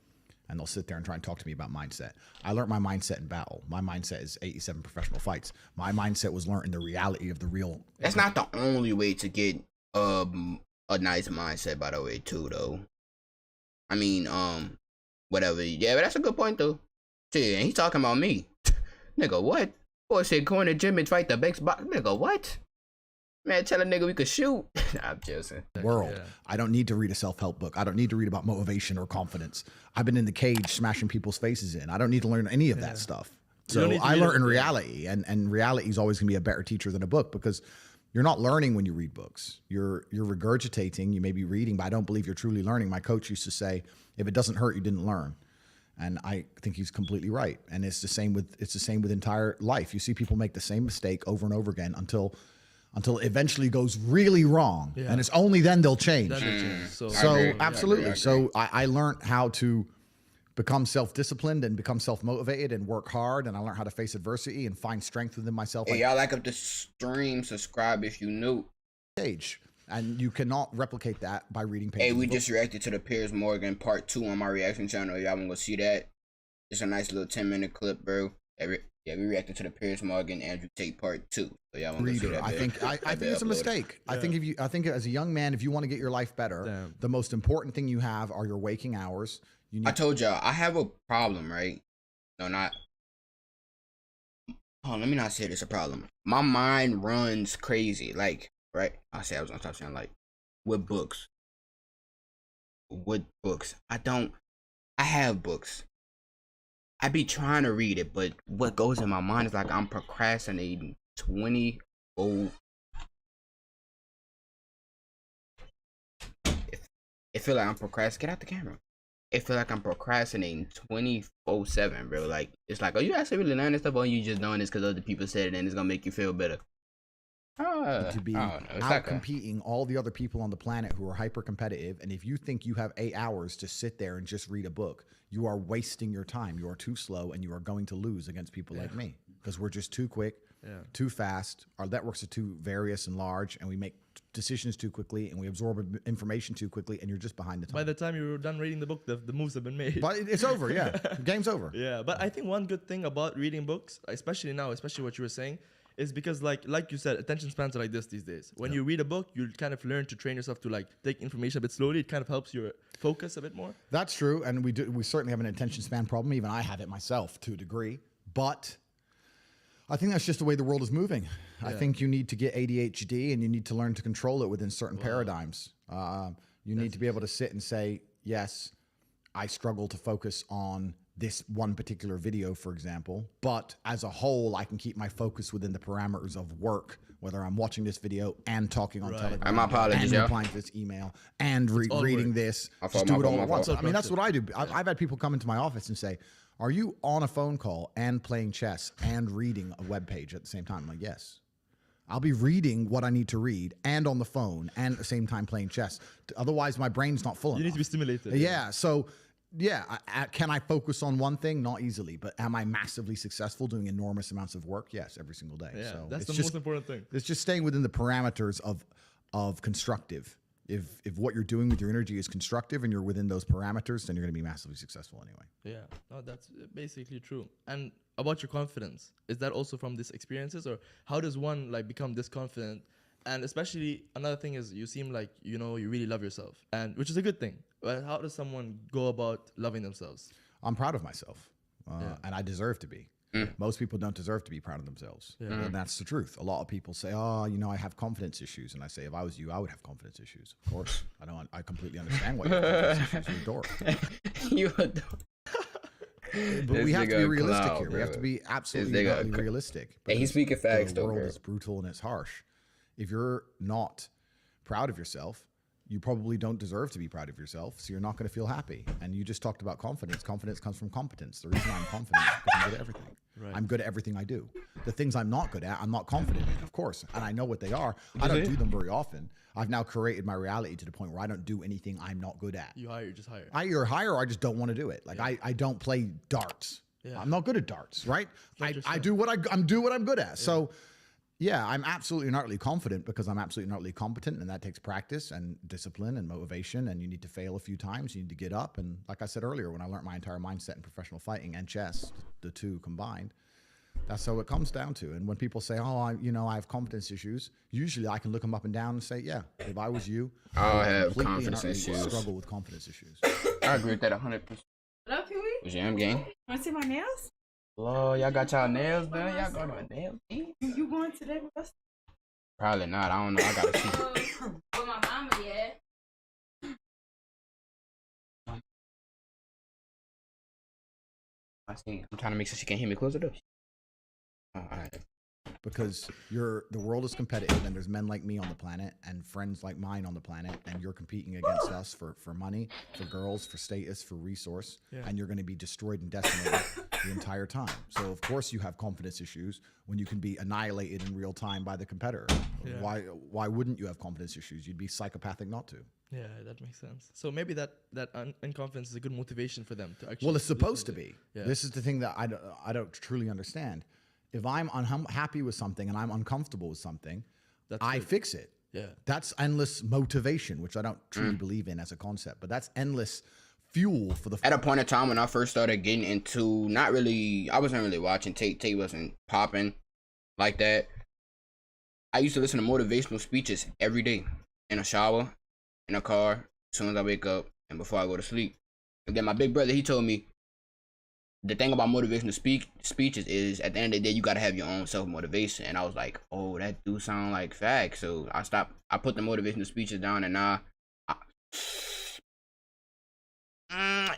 S3: and they'll sit there and try and talk to me about mindset. I learned my mindset in battle. My mindset is 87 professional fights. My mindset was learning the reality of the real.
S1: That's not the only way to get a nice mindset, by the way, too, though. I mean, whatever. Yeah, but that's a good point, though. Shit, and he's talking about me. Nigga, what? Boy said go in the gym and fight the best box. Nigga, what? Man, tell a nigga we could shoot. Nah, I'm joking.
S3: World. I don't need to read a self-help book. I don't need to read about motivation or confidence. I've been in the cage smashing people's faces in. I don't need to learn any of that stuff. So I learn in reality, and reality is always going to be a better teacher than a book, because you're not learning when you read books. You're regurgitating. You may be reading, but I don't believe you're truly learning. My coach used to say, if it doesn't hurt, you didn't learn. And I think he's completely right. And it's the same with entire life. You see people make the same mistake over and over again until it eventually goes really wrong. And it's only then they'll change. So absolutely. Yeah, so I learned how to become self-disciplined and become self-motivated and work hard. And I learned how to face adversity and find strength within myself.
S1: Hey, y'all like up the stream, subscribe if you new.
S3: Page. And you cannot replicate that by reading pages.
S1: Hey, we just reacted to the Piers Morgan part 2 on my reaction channel. Y'all want to go see that? It's a nice little 10-minute clip, bro. We reacted to the Piers Morgan Andrew Tate part 2. So y'all want to see that?
S3: I think it's a mistake. I think as a young man, if you want to get your life better, the most important thing you have are your waking hours.
S1: I told y'all I have a problem, right? No, not. Oh, let me not say this a problem. My mind runs crazy, like. Right? I was gonna stop saying like with books. I have books. I be trying to read it, but what goes in my mind is like I'm procrastinating 20 oh. It feel like I'm procrastinating. Get out the camera. It feel like I'm procrastinating 24/7, bro. Like it's like, are you actually really learning this stuff, or are you just doing this because other people said it and it's gonna make you feel better?
S3: To be out competing all the other people on the planet who are hyper competitive, and if you think you have 8 hours to sit there and just read a book, you are wasting your time. You are too slow, and you are going to lose against people like me, because we're just too quick, too fast. Our networks are too various and large, and we make decisions too quickly, and we absorb information too quickly, and you're just behind the time.
S2: By the time you're done reading the book, the moves have been made.
S3: But it's over, Game's over.
S2: Yeah, but I think one good thing about reading books, especially now, especially what you were saying, is because like you said, attention spans are like this these days. When you read a book, you kind of learn to train yourself to like take information a bit slowly. It kind of helps your focus a bit more. That's
S3: true, and we certainly have an attention span problem. Even I have it myself to a degree, but I think that's just the way the world is moving. I think you need to get ADHD, and you need to learn to control it within certain paradigms. You need to be able to sit and say, yes, I struggle to focus on this one particular video, for example, but as a whole, I can keep my focus within the parameters of work, whether I'm watching this video and talking on Telegram,
S1: my apologies,
S3: and replying to this email, and reading this. Just do it all at once. I mean, that's what I do. I've had people come into my office and say, are you on a phone call and playing chess and reading a web page at the same time? I'm like, yes. I'll be reading what I need to read and on the phone and at the same time playing chess. Otherwise, my brain's not full enough.
S2: You need to be stimulated.
S3: Yeah, so... Yeah, can I focus on one thing? Not easily, but am I massively successful doing enormous amounts of work? Yes, every single day.
S2: Yeah,
S3: so
S2: that's the most important thing.
S3: It's just staying within the parameters of constructive. If what you're doing with your energy is constructive and you're within those parameters, then you're going to be massively successful anyway.
S2: Yeah, no, that's basically true. And about your confidence, is that also from these experiences, or how does one like become this confident? And especially another thing is you seem like, you really love yourself, and which is a good thing. But how does someone go about loving themselves?
S3: I'm proud of myself, and I deserve to be. Most people don't deserve to be proud of themselves.
S2: Yeah.
S3: And that's the truth. A lot of people say, oh, you know, I have confidence issues. And I say, if I was you, I would have confidence issues. Of course. I completely understand why you have confidence issues. You're a dork.
S1: You a dork.
S3: But
S1: This
S3: we have to
S1: nigga
S3: be
S1: a
S3: realistic
S1: clown,
S3: here. We have to
S1: bro.
S3: be
S1: This
S3: absolutely
S1: nigga a
S3: utterly
S1: clown.
S3: realistic.
S1: Hey, he's
S3: because
S1: speaking facts,
S3: the
S1: though,
S3: world
S1: bro.
S3: is brutal and it's harsh. If you're not proud of yourself, you probably don't deserve to be proud of yourself, so you're not going to feel happy. And you just talked about confidence. Confidence comes from competence. The reason I'm confident is because I'm good at everything.
S2: Right.
S3: I'm good at everything I do. The things I'm not good at, I'm not confident in, of course. And I know what they are. I don't do them very often. I've now created my reality to the point where I don't do anything I'm not good at.
S2: You just hire.
S3: I either hire or I just don't want to do it. Like I don't play darts.
S2: Yeah.
S3: I'm not good at darts, right? I
S2: Interesting.
S3: do what I'm good at. So yeah, I'm absolutely and utterly confident because I'm absolutely and utterly competent, and that takes practice and discipline and motivation, and you need to fail a few times. You need to get up. And like I said earlier, when I learned my entire mindset in professional fighting and chess, the two combined, that's how it comes down to. And when people say, oh, I have confidence issues, usually I can look them up and down and say, yeah, if I was you,
S1: I
S3: would
S1: have
S3: completely and
S1: confidence
S3: utterly
S1: issues.
S3: struggle with confidence issues.
S1: I agree with that 100%.
S4: What up, Peewee?
S1: Was jam game?
S4: Want to see my nails?
S1: Lord, y'all got y'all nails done? Y'all go to a nail?
S4: You going today with us?
S1: Probably not. I don't know. I gotta see.
S4: With my mama, yeah.
S1: I see. I'm trying to make sure she can't hear me. Close it up. Oh, all right.
S3: Because the world is competitive, and there's men like me on the planet and friends like mine on the planet, and you're competing against us for money, for girls, for status, for resource, and you're going to be destroyed and decimated the entire time. So of course you have confidence issues when you can be annihilated in real time by the competitor.
S2: Yeah.
S3: Why wouldn't you have confidence issues? You'd be psychopathic not to.
S2: Yeah, that makes sense. So maybe that unconfidence is a good motivation for them to actually.
S3: Well, it's
S2: do
S3: supposed to
S2: something.
S3: be.
S2: Yeah.
S3: This is the thing that I don't truly understand. If I'm unhappy with something and I'm uncomfortable with something, I fix it.
S2: Yeah.
S3: That's endless motivation, which I don't truly believe in as a concept, but that's endless fuel for the.
S1: At a point in time when I first started getting into, I wasn't really watching TATE. TATE wasn't popping like that. I used to listen to motivational speeches every day in a shower, in a car, as soon as I wake up, and before I go to sleep. And then my big brother, he told me, the thing about motivational speeches is at the end of the day, you got to have your own self-motivation. And I was like, oh, that do sound like facts. So I put the motivational speeches down, and now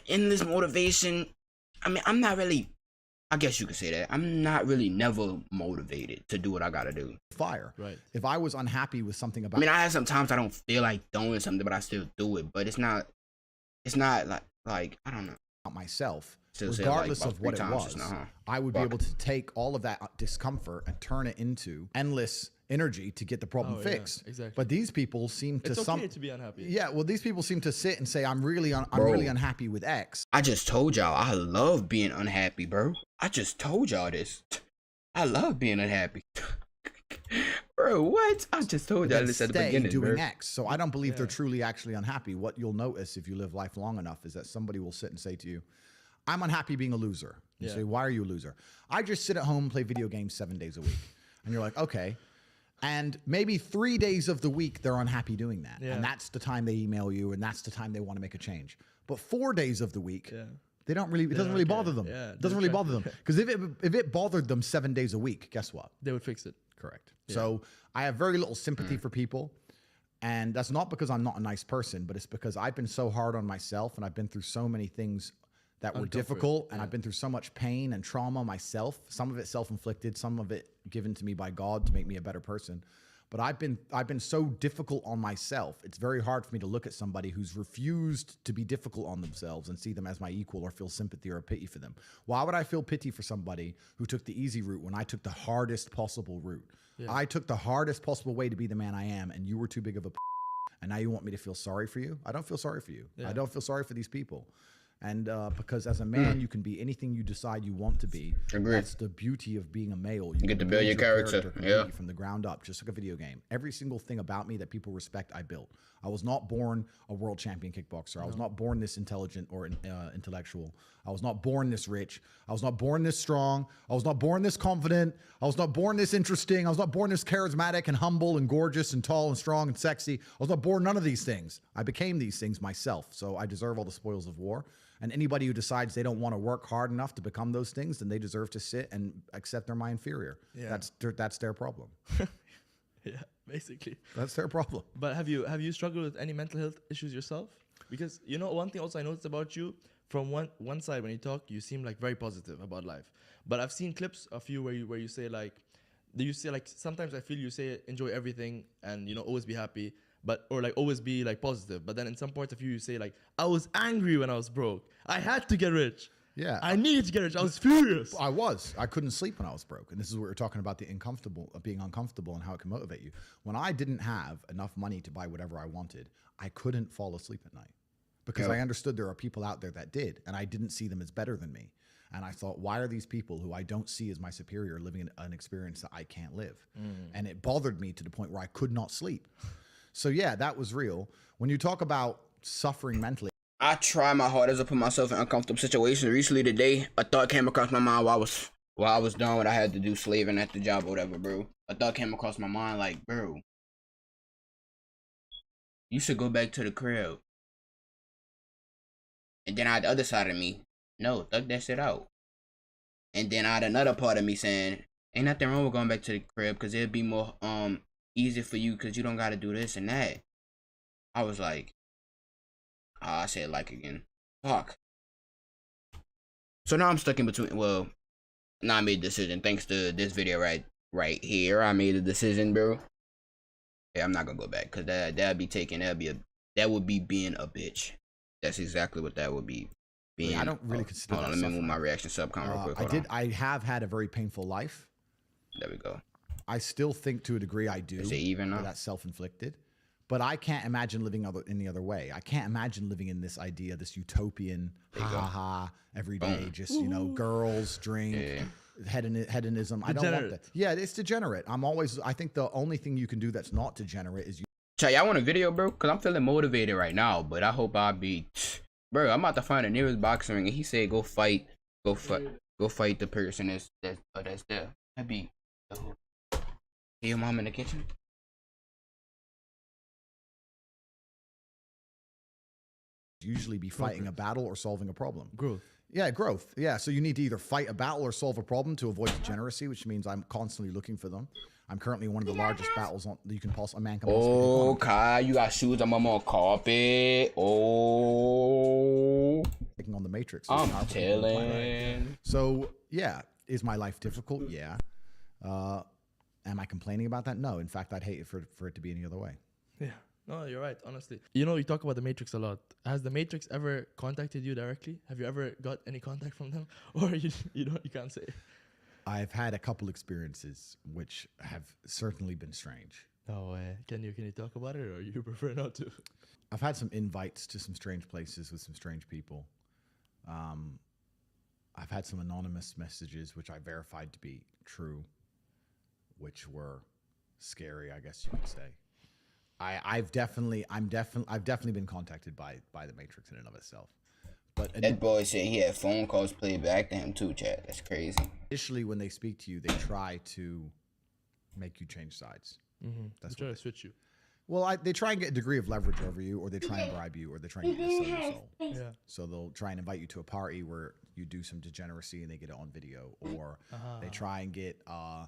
S1: endless motivation. I mean, I'm not really, I guess you could say that. I'm not really never motivated to do what I got to do.
S3: Fire.
S2: Right.
S3: If I was unhappy with something about.
S1: I mean, I have sometimes I don't feel like doing something, but I still do it. But it's not like I don't know.
S3: myself,
S1: Still say,
S3: regardless
S1: like,
S3: of
S1: about
S3: what it
S1: 3 times
S3: was,
S1: just now, huh?
S3: I would be able to take all of that discomfort and turn it into endless energy to get the problem fixed.
S2: exactly.
S3: But these people seem to
S2: It's okay to be unhappy.
S3: Yeah, well, these people seem to sit and say, I'm really unhappy with X.
S1: I just told y'all I love being unhappy, bro. I just told y'all this. I love being unhappy. Bro, what? I just told y'all
S3: Then
S1: this at the
S3: stay
S1: beginning,
S3: doing
S1: bro.
S3: X. So I don't believe they're truly actually unhappy. What you'll notice if you live life long enough is that somebody will sit and say to you, I'm unhappy being a loser. You say, why are you a loser? I just sit at home and play video games 7 days a week. And you're like, okay. And maybe 3 days of the week, they're unhappy doing that.
S2: Yeah.
S3: And that's the time they email you, and that's the time they want to make a change. But 4 days of the week, they don't really, it doesn't really bother them.
S2: Yeah,
S3: It doesn't really bother them. Because if it bothered them 7 days a week, guess what?
S2: They would fix it.
S3: Correct. So I have very little sympathy for people. And that's not because I'm not a nice person, but it's because I've been so hard on myself, and I've been through so many things that were difficult, and I've been through so much pain and trauma myself. Some of it self-inflicted, some of it given to me by God to make me a better person. But I've been so difficult on myself. It's very hard for me to look at somebody who's refused to be difficult on themselves and see them as my equal or feel sympathy or pity for them. Why would I feel pity for somebody who took the easy route when I took the hardest possible route? I took the hardest possible way to be the man I am, and you were too big of a and now you want me to feel sorry for you? I don't feel sorry for you. I don't feel sorry for these people. And because as a man, you can be anything you decide you want to be.
S1: Agreed.
S3: That's the beauty of being a male. You
S1: get
S3: can
S1: to build your character.
S3: completely from the ground up, just like a video game. Every single thing about me that people respect, I built. I was not born a world champion kickboxer. I was not born this intelligent or intellectual. I was not born this rich. I was not born this strong. I was not born this confident. I was not born this interesting. I was not born this charismatic and humble and gorgeous and tall and strong and sexy. I was not born none of these things. I became these things myself. So I deserve all the spoils of war. And anybody who decides they don't want to work hard enough to become those things, then they deserve to sit and accept they're my inferior.
S2: Yeah.
S3: That's their problem.
S2: Yeah, basically.
S3: That's their problem.
S2: But have you struggled with any mental health issues yourself? Because one thing also I noticed about you, from one side when you talk, you seem like very positive about life. But I've seen clips of you where you say like, sometimes I feel you say enjoy everything and always be happy, or like always be like positive. But then in some parts of you say like, I was angry when I was broke. I had to get rich.
S3: Yeah.
S2: I needed to get rich. I was furious.
S3: I couldn't sleep when I was broke. And this is what we're talking about, being uncomfortable and how it can motivate you. When I didn't have enough money to buy whatever I wanted, I couldn't fall asleep at night because I understood there are people out there that did, and I didn't see them as better than me. And I thought, why are these people who I don't see as my superior living an experience that I can't live? And it bothered me to the point where I could not sleep. So yeah, that was real. When you talk about suffering mentally,
S1: I try my hardest to put myself in uncomfortable situations. Recently today, a thought came across my mind while I was done what I had to do, slaving at the job or whatever, bro. A thought came across my mind like, bro, you should go back to the crib. And then I had the other side of me, no, thug that shit out. And then I had another part of me saying, ain't nothing wrong with going back to the crib because it'd be more easier for you because you don't got to do this and that. I was like, I said like again. Fuck. So now I'm stuck in between. Well, now I made a decision. Thanks to this video right here. I made a decision, bro. Yeah, I'm not gonna go back. Cause that would be being a bitch. That's exactly what that would be. Being,
S3: I don't really consider
S1: hold on,
S3: that
S1: let me move
S3: suffering.
S1: my reaction subcom real quick.
S3: I have had a very painful life.
S1: There we go.
S3: I still think to a degree I do.
S1: Is it even now?
S3: That's self-inflicted. But I can't imagine living any other way. I can't imagine living in this idea, this utopian, every day, just, girls, drink, hedonism. I don't want that. Yeah, it's degenerate. I think the only thing you can do that's not degenerate is you.
S1: Chat, y'all want a video, bro? Because I'm feeling motivated right now, but I hope I'll be... Bro, I'm about to find the nearest boxing ring, and he said go fight the person that's there. That'd be... Hey, your mom in the kitchen?
S3: Usually be fighting a battle or solving a problem.
S2: Growth.
S3: Yeah, growth. Yeah, so you need to either fight a battle or solve a problem to avoid degeneracy, which means I'm constantly looking for them. I'm currently in one of the largest battles you can possibly. A man can possibly.
S1: Oh, Kai, you got shoes on my carpet. Oh,
S3: taking on the Matrix.
S1: I'm telling.
S3: So yeah, is my life difficult? Yeah. Am I complaining about that? No. In fact, I'd hate it for it to be any other way.
S2: Yeah. No, you're right, honestly. You talk about the Matrix a lot. Has the Matrix ever contacted you directly? Have you ever got any contact from them? Or you can't say?
S3: I've had a couple experiences which have certainly been strange.
S2: No way. Can you talk about it, or you prefer not to?
S3: I've had some invites to some strange places with some strange people. I've had some anonymous messages which I verified to be true, which were scary, I guess you could say. I've definitely been contacted by the Matrix in and of itself. But
S1: that boy said he had phone calls played back to him too, chat. That's crazy.
S3: Initially, when they speak to you, they try to make you change sides.
S2: Mm-hmm. That's try to switch you.
S3: Well, they try and get a degree of leverage over you, or they try and bribe you, or they try and get you to sell your soul.
S2: Yeah.
S3: So they'll try and invite you to a party where you do some degeneracy and they get it on video, or they try and get a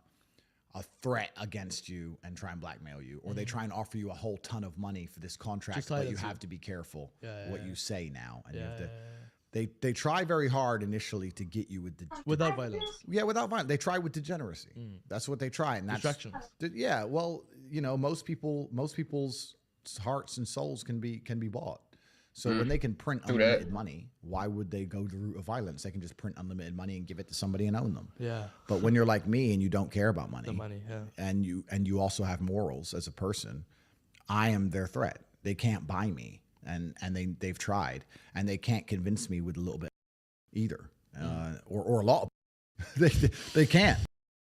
S3: threat against you and try and blackmail you, or they try and offer you a whole ton of money for this contract, but you have to be careful what you say now, and you have to. They try very hard initially to get you
S2: without violence.
S3: Yeah, without violence. They try with degeneracy. That's what they try, and that's
S2: distractions.
S3: Yeah, well, most people's hearts and souls can be bought. So when they can print unlimited money, why would they go the route of violence? They can just print unlimited money and give it to somebody and own them.
S2: Yeah.
S3: But when you're like me and you don't care about money, and you also have morals as a person, I am their threat. They can't buy me, and they've tried, and they can't convince me with a little bit either, or a lot. They can't.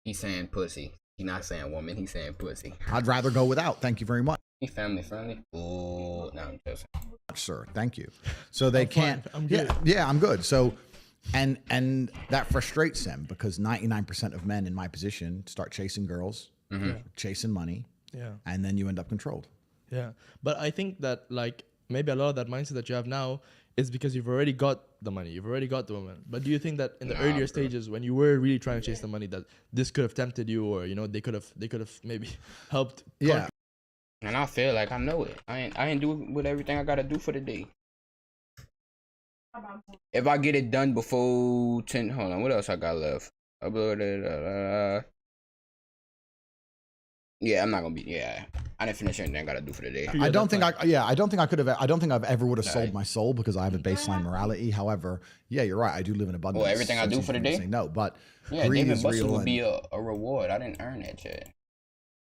S1: He's saying pussy. He's not saying woman. He's saying pussy.
S3: I'd rather go without. Thank you very much.
S1: He family friendly. Oh, no, I'm just.
S3: Sir, thank you. So they can't.
S2: I'm good.
S3: Yeah, I'm good. So, and that frustrates them because 99% of men in my position start chasing girls, chasing money, and then you end up controlled.
S2: Yeah, but I think that maybe a lot of that mindset that you have now is because you've already got the money, you've already got the woman. But do you think that in the earlier stages, when you were really trying to chase the money, that this could have tempted you, or they could have maybe helped?
S3: Yeah.
S1: And I feel like I know it. I ain't do with everything I gotta do for the day. If I get it done before 10, hold on, what else I got left? Uploaded. Yeah, I'm not gonna be. Yeah, I didn't finish anything I gotta do for the day.
S3: I don't think I could have. I don't think I've ever would have sold my soul because I have a baseline morality. However, yeah, you're right. I do live in abundance.
S1: Well, everything I do for the day.
S3: No, but
S1: yeah,
S3: greed
S1: David
S3: is
S1: Buster
S3: real
S1: would be a reward. I didn't earn that shit.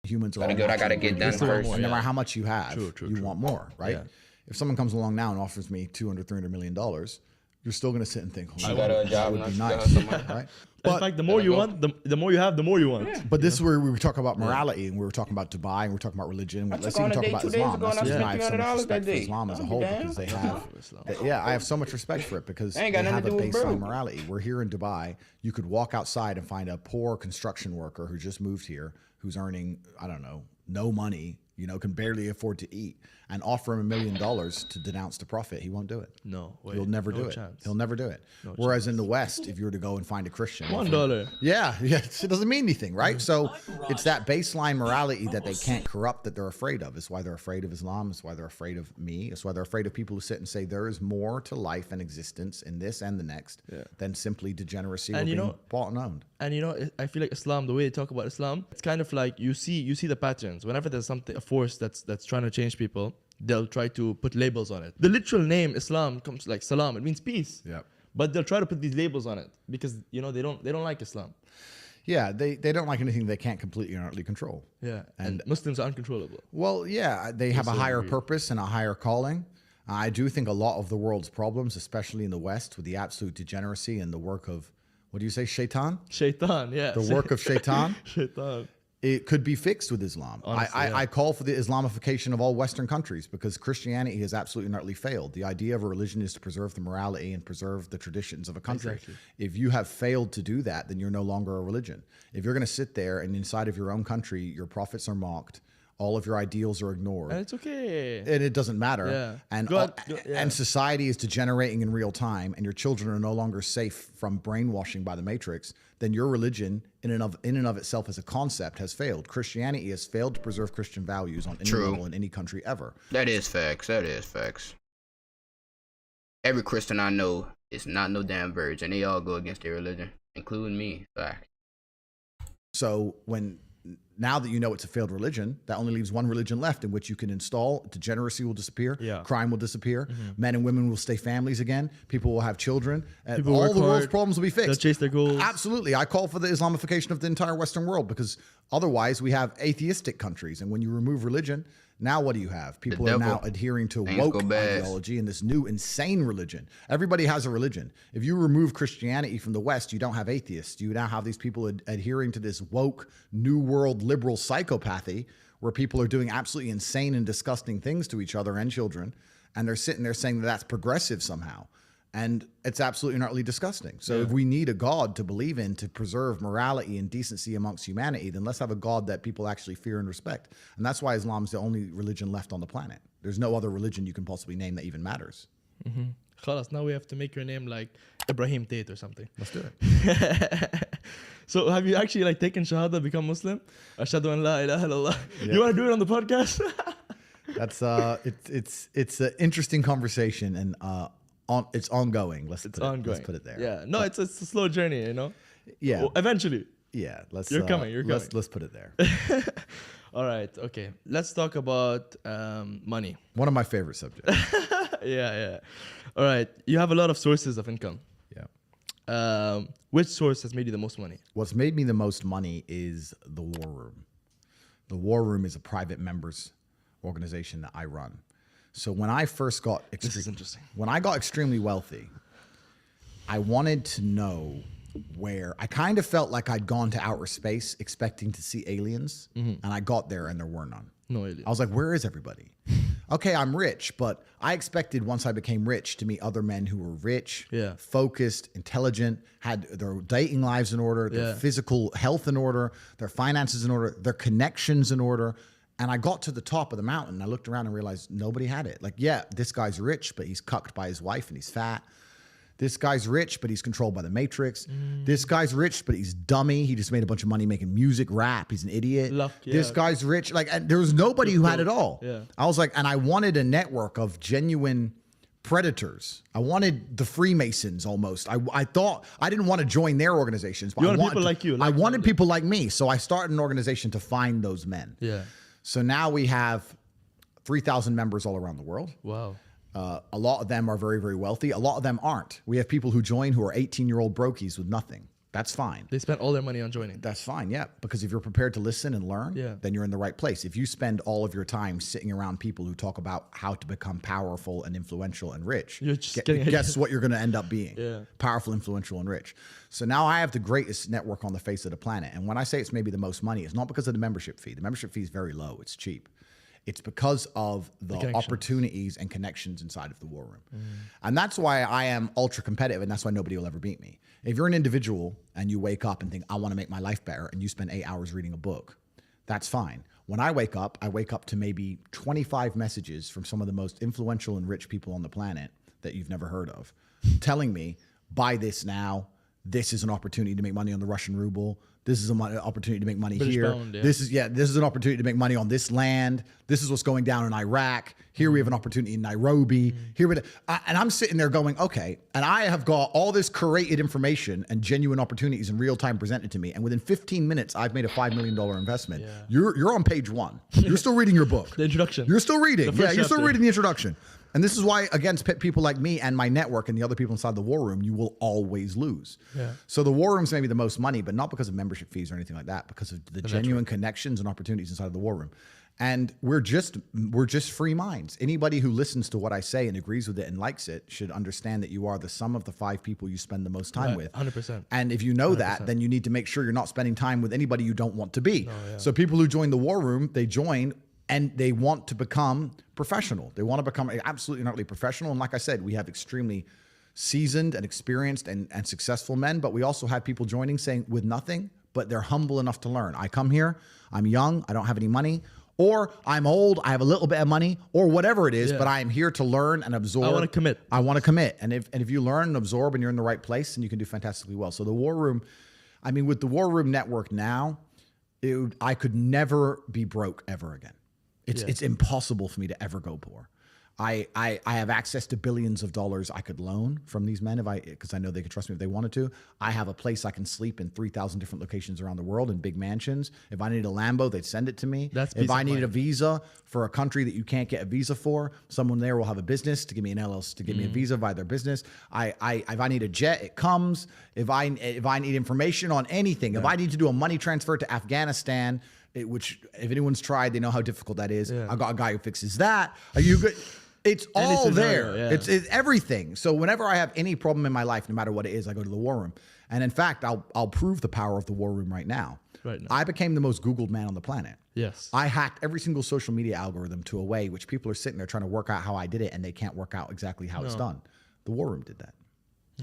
S3: Humans are
S1: Gotta
S3: all
S1: get what I gotta get done first.
S3: And no matter how much you have, you want more, right?
S2: Yeah.
S3: If someone comes along now and offers me $200-300 million, you're still going to sit and think,
S1: I got a job
S3: would
S1: and
S3: be
S1: I
S3: nice,
S1: still have
S3: right?
S2: In fact, the more you want, the more you have, the more you want.
S3: But this is where we were talking about morality, and we were talking about Dubai, and we were talking about religion. Let's
S1: took on
S3: even
S1: a
S3: talk
S1: date
S3: about
S1: 2 days
S3: Islam.
S1: ago and
S3: That's
S1: I
S3: the reason I
S1: spent
S3: have so much
S1: $300
S3: respect
S1: that
S3: for
S1: day.
S3: Islam as a
S1: I'll be
S3: whole
S1: down.
S3: because they have, I have so much respect for it because
S1: Ain't
S3: they
S1: got nothing
S3: have a
S1: to do with
S3: baseline
S1: broke.
S3: morality. We're here in Dubai. You could walk outside and find a poor construction worker who just moved here, who's earning, I don't know, no money, can barely afford to eat, and offer him $1 million to denounce the prophet. He won't do it.
S2: No way.
S3: He'll never do it.
S2: Chance.
S3: He'll never do it. Whereas in the West, if you were to go and find a Christian,
S2: $1.
S3: yeah, it doesn't mean anything, right? So it's that baseline morality that they can't corrupt that they're afraid of. It's why they're afraid of Islam. It's why they're afraid of me. It's why they're afraid of people who sit and say there is more to life and existence in this and the next than simply degeneracy or being bought and owned.
S2: And I feel like Islam, the way they talk about Islam, it's kind of like you see the patterns. Whenever there's a force that's trying to change people, they'll try to put labels on it. The literal name Islam comes like salam. It means peace.
S3: Yeah.
S2: But they'll try to put these labels on it because they don't like Islam.
S3: Yeah, they don't like anything they can't completely or utterly control.
S2: Yeah, and Muslims are uncontrollable.
S3: Well, yeah, they have a higher purpose and a higher calling. I do think a lot of the world's problems, especially in the West, with the absolute degeneracy and the work of, what do you say, shaitan?
S2: Shaitan, yeah.
S3: The work of shaitan.
S2: Shaitan.
S3: It could be fixed with Islam.
S2: Honestly,
S3: I call for the Islamification of all Western countries because Christianity has absolutely and utterly failed. The idea of a religion is to preserve the morality and preserve the traditions of a country.
S2: Exactly.
S3: If you have failed to do that, then you're no longer a religion. If you're going to sit there and inside of your own country, your prophets are mocked, all of your ideals are ignored.
S2: And it's okay.
S3: And it doesn't matter.
S2: Yeah.
S3: And society is degenerating in real time, and your children are no longer safe from brainwashing by the Matrix, then your religion, in and of itself as a concept, has failed. Christianity has failed to preserve Christian values on any level in any country ever.
S1: That is facts. Every Christian I know is not no damn virgin. They all go against their religion, including me. Fact.
S3: So now that you know it's a failed religion, that only leaves one religion left in which you can install. Degeneracy will disappear.
S2: Yeah.
S3: Crime will disappear. Men and women will stay families again. People will have children.
S2: People
S3: all
S2: work
S3: the world's
S2: hard.
S3: problems will be fixed.
S2: They'll chase their goals.
S3: Absolutely. I call for the Islamification of the entire Western world because otherwise we have atheistic countries. And when you remove religion, now what do you have? People are now adhering to woke ideology and this new insane religion. Everybody has a religion. If you remove Christianity from the West, you don't have atheists. You now have these people adhering to this woke, new world liberal psychopathy where people are doing absolutely insane and disgusting things to each other and children. And they're sitting there saying that that's progressive somehow. And it's absolutely and utterly disgusting. So if we need a God to believe in to preserve morality and decency amongst humanity, then let's have a God that people actually fear and respect. And that's why Islam is the only religion left on the planet. There's no other religion you can possibly name that even matters.
S2: Khalas, now we have to make your name like Ibrahim TATE or something.
S3: Let's do it.
S2: So have you actually taken Shahada, become Muslim? Ashhadu an la ilaha illallah. You want to do it on the podcast?
S3: That's it's an interesting conversation and it's ongoing. Let's put it there.
S2: Yeah. No, it's a slow journey,
S3: Yeah.
S2: Well, eventually.
S3: Yeah.
S2: You're coming.
S3: Let's put it there.
S2: All right. Okay. Let's talk about money.
S3: One of my favorite subjects.
S2: Yeah. All right. You have a lot of sources of income.
S3: Yeah.
S2: Which source has made you the most money?
S3: What's made me the most money is the War Room. The War Room is a private members organization that I run. So when I first got
S2: This is interesting.
S3: When I got extremely wealthy, I wanted to know where I kind of felt like I'd gone to outer space expecting to see aliens, and I got there and there were none.
S2: No aliens.
S3: I was like, where is everybody? Okay, I'm rich, but I expected once I became rich to meet other men who were rich, focused, intelligent, had their dating lives in order, their physical health in order, their finances in order, their connections in order. And I got to the top of the mountain and I looked around and realized nobody had it. Like, yeah, this guy's rich, but he's cucked by his wife and he's fat. This guy's rich, but he's controlled by the Matrix. This guy's rich, but he's dummy. He just made a bunch of money making music, rap. He's an idiot. This guy's rich. Like, and there was nobody who had it all.
S2: Yeah.
S3: I was like, and I wanted a network of genuine predators. I wanted the Freemasons almost. I thought I didn't want to join their organizations, but
S2: You
S3: I
S2: wanted
S3: wanted
S2: people like you,
S3: I wanted
S2: like-minded.
S3: people like me. So I started an organization to find those men.
S2: Yeah.
S3: So now we have 3,000 members all around the world.
S2: Wow.
S3: A lot of them are very, very wealthy. A lot of them aren't. We have people who join who are 18-year-old brokies with nothing. That's fine.
S2: They spent all their money on joining.
S3: That's fine, yeah. Because if you're prepared to listen and learn,
S2: Yeah.
S3: then you're in the right place. If you spend all of your time sitting around people who talk about how to become powerful and influential and rich,
S2: You're just getting-
S3: guess what you're going to end up being?
S2: Yeah.
S3: Powerful, influential, and rich. So now I have the greatest network on the face of the planet. And when I say it's maybe the most money, it's not because of the membership fee. The membership fee is very low. It's cheap. It's because of the
S2: connections.
S3: opportunities and connections inside of the war room. And that's why I am ultra competitive, and that's why nobody will ever beat me. If you're an individual and you wake up and think, I want to make my life better, and you spend 8 hours reading a book, that's fine. When I wake up to maybe 25 messages from some of the most influential and rich people on the planet that you've never heard of, telling me, buy this now. This is an opportunity to make money on the Russian ruble. This is an opportunity to make money
S2: British
S3: here.
S2: pound, yeah.
S3: This is an opportunity to make money on this land. This is what's going down in Iraq. Here we have an opportunity in Nairobi. And I'm sitting there going, okay, and I have got all this curated information and genuine opportunities in real time presented to me. And within 15 minutes, I've made a $5 million investment.
S2: Yeah.
S3: You're on page 1. You're still reading your book.
S2: The introduction.
S3: You're still reading.
S2: The
S3: Yeah,
S2: first
S3: you're still
S2: chapter.
S3: reading the introduction. And this is why, against people like me and my network and the other people inside the war room, you will always lose.
S2: Yeah.
S3: So the war room's maybe the most money, but not because of membership fees or anything like that, because of the genuine connections and opportunities inside of the war room. And we're just free minds. Anybody who listens to what I say and agrees with it and likes it should understand that you are the sum of the 5 people you spend the most time with.
S2: 100%.
S3: And if you know that, then you need to make sure you're not spending time with anybody you don't want to be. So people who join the war room, they join and they want to become professional. They want to become absolutely and utterly professional. And like I said, we have extremely seasoned and experienced and successful men, but we also have people joining saying with nothing, but they're humble enough to learn. I come here, I'm young, I don't have any money, or I'm old, I have a little bit of money, or whatever it is, but I am here to learn and absorb.
S2: I want to commit.
S3: I want to commit. And if you learn and absorb and you're in the right place, then you can do fantastically well. So the war room, I mean, with the war room network now, I could never be broke ever again. It's impossible for me to ever go poor. I have access to billions of dollars I could loan from these men because I know they could trust me if they wanted to. I have a place I can sleep in 3,000 different locations around the world in big mansions. If I needed a Lambo, they'd send it to me.
S2: That's
S3: if
S2: peace
S3: I
S2: of
S3: needed
S2: mind.
S3: a visa for a country that you can't get a visa for, someone there will have a business to give me an LLC, to give me a visa via their business. If I need a jet, it comes. If I need information on anything, if I need to do a money transfer to Afghanistan, which if anyone's tried, they know how difficult that is.
S2: Yeah.
S3: I got a guy who fixes that. It's all
S2: scenario,
S3: there.
S2: yeah.
S3: It's everything. So whenever I have any problem in my life, no matter what it is, I go to the war room. And in fact, I'll prove the power of the war room right now.
S2: Right now.
S3: I became the most Googled man on the planet.
S2: Yes.
S3: I hacked every single social media algorithm to a way which people are sitting there trying to work out how I did it, and they can't work out exactly how it's done. The war room did that.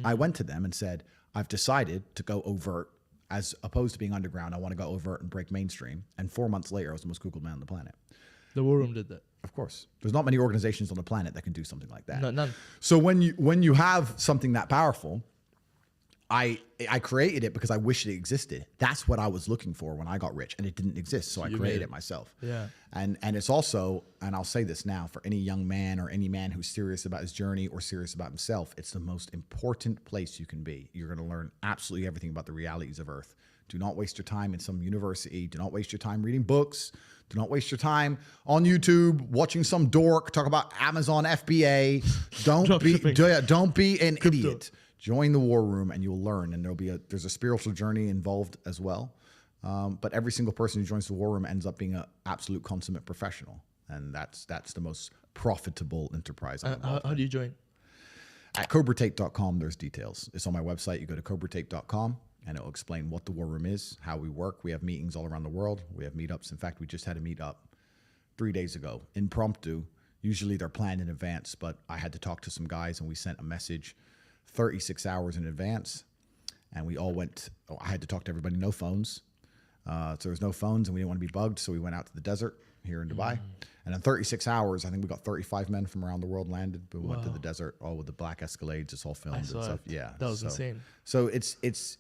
S3: I went to them and said, I've decided to go overt as opposed to being underground. I want to go overt and break mainstream. And 4 months later, I was the most Googled man on the planet.
S2: The war room did that.
S3: Of course. There's not many organizations on the planet that can do something like that.
S2: No, none.
S3: So when you have something that powerful, I created it because I wish it existed. That's what I was looking for when I got rich, and it didn't exist, so I
S2: you
S3: created
S2: made
S3: it myself.
S2: Yeah.
S3: And it's also, and I'll say this now, for any young man or any man who's serious about his journey or serious about himself, it's the most important place you can be. You're going to learn absolutely everything about the realities of Earth. Do not waste your time in some university. Do not waste your time reading books. Do not waste your time on YouTube watching some dork talk about Amazon FBA. Don't be an idiot. Join the war room and you'll learn. And there's a spiritual journey involved as well. But every single person who joins the war room ends up being an absolute consummate professional, and that's the most profitable enterprise.
S2: How do you join?
S3: At CobraTate.com, there's details. It's on my website. You go to CobraTate.com. And it'll explain what the war room is, how we work. We have meetings all around the world. We have meetups. In fact, we just had a meetup 3 days ago, impromptu. Usually they're planned in advance, but I had to talk to some guys and we sent a message 36 hours in advance. And we all went, I had to talk to everybody, no phones. So there was no phones and we didn't want to be bugged. So we went out to the desert here in Dubai. And in 36 hours, I think we got 35 men from around the world landed. We went to the desert, all with the black Escalades. It's all filmed and
S2: saw
S3: stuff.
S2: it.
S3: Yeah,
S2: That was insane.
S3: So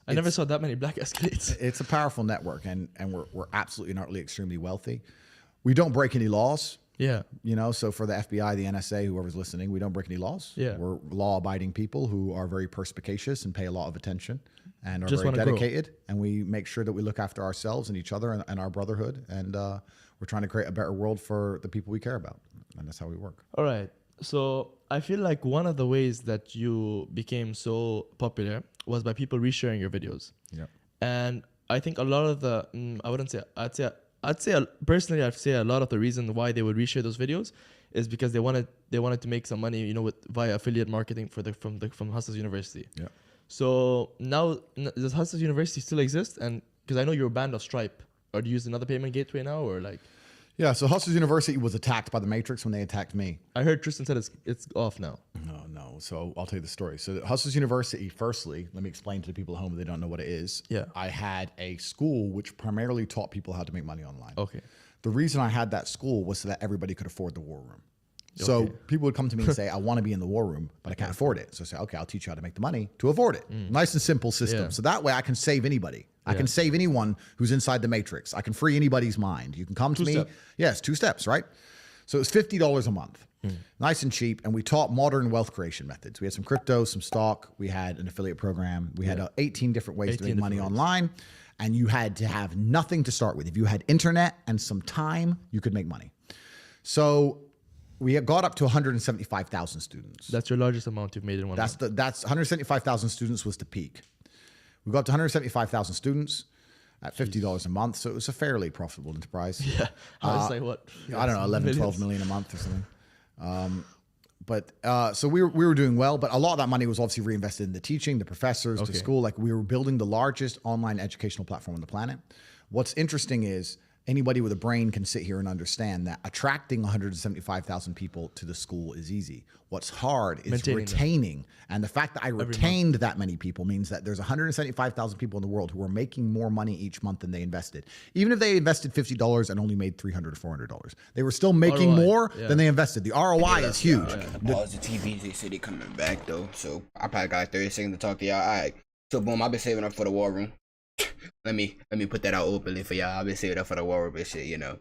S2: I never saw that many black Escalades.
S3: it's a powerful network, and we're absolutely and utterly extremely wealthy. We don't break any laws.
S2: Yeah.
S3: You know, so for the FBI, the NSA, whoever's listening, we don't break any laws.
S2: Yeah.
S3: We're law-abiding people who are very perspicacious and pay a lot of attention and are
S2: Just
S3: very
S2: wanna grow.
S3: dedicated. And we make sure that we look after ourselves and each other and our brotherhood. And we're trying to create a better world for the people we care about. And that's how we work.
S2: All right. So I feel like one of the ways that you became so popular was by people resharing your videos.
S3: Yep.
S2: And I think a lot of the, personally, I'd say a lot of the reason why they would reshare those videos is because they wanted to make some money, you know, via affiliate marketing from Hustlers University.
S3: Yeah.
S2: So now, does Hustlers University still exist? And because I know you're banned of Stripe, or do you use another payment gateway now, or like?
S3: Yeah, so Hustlers University was attacked by the Matrix when they attacked me.
S2: I heard Tristan said it's off now.
S3: No. So I'll tell you the story. So Hustlers University, firstly, let me explain to the people at home if they don't know what it is.
S2: Yeah.
S3: I had a school which primarily taught people how to make money online.
S2: Okay.
S3: The reason I had that school was so that everybody could afford the war room. So
S2: Okay.
S3: people would come to me and say, I want to be in the war room, but I can't afford it. So I say, okay, I'll teach you how to make the money to afford it. Nice and simple system.
S2: Yeah.
S3: So that way I can save anybody. I can save anyone who's inside the matrix. I can free anybody's mind. You can come to me.
S2: Two-step.
S3: Yes, 2 steps, right? So it was $50 a month. Nice and cheap. And we taught modern wealth creation methods. We had some crypto, some stock. We had an affiliate program. We had 18 different ways to
S2: 18
S3: make money
S2: different ways.
S3: online. And you had to have nothing to start with. If you had internet and some time, you could make money. So we had got up to 175,000 students.
S2: That's your largest amount you've made in one month.
S3: That's 175,000 students was the peak. We got to 175,000 students at $50 a month. So it was a fairly profitable enterprise.
S2: Yeah. I was like, what?
S3: I don't know, 11, 12 million a month or something. So we were doing well, but a lot of that money was obviously reinvested in the teaching, the professors, the school. Like we were building the largest online educational platform on the planet. What's interesting is anybody with a brain can sit here and understand that attracting 175,000 people to the school is easy. What's hard is
S2: Maintaining
S3: retaining. And the fact that I retained that many people means that there's 175,000 people in the world who are making more money each month than they invested. Even if they invested $50 and only made $300 or $400, they were still making
S2: ROI,
S3: more
S2: yeah.
S3: than they invested. The ROI is huge.
S1: Pause the TV. They say they coming back though, so I probably got 30 seconds to talk to y'all. All right. So boom, I've been saving up for the war room. let me put that out openly for y'all. I've been saving up for the war room and shit. You know,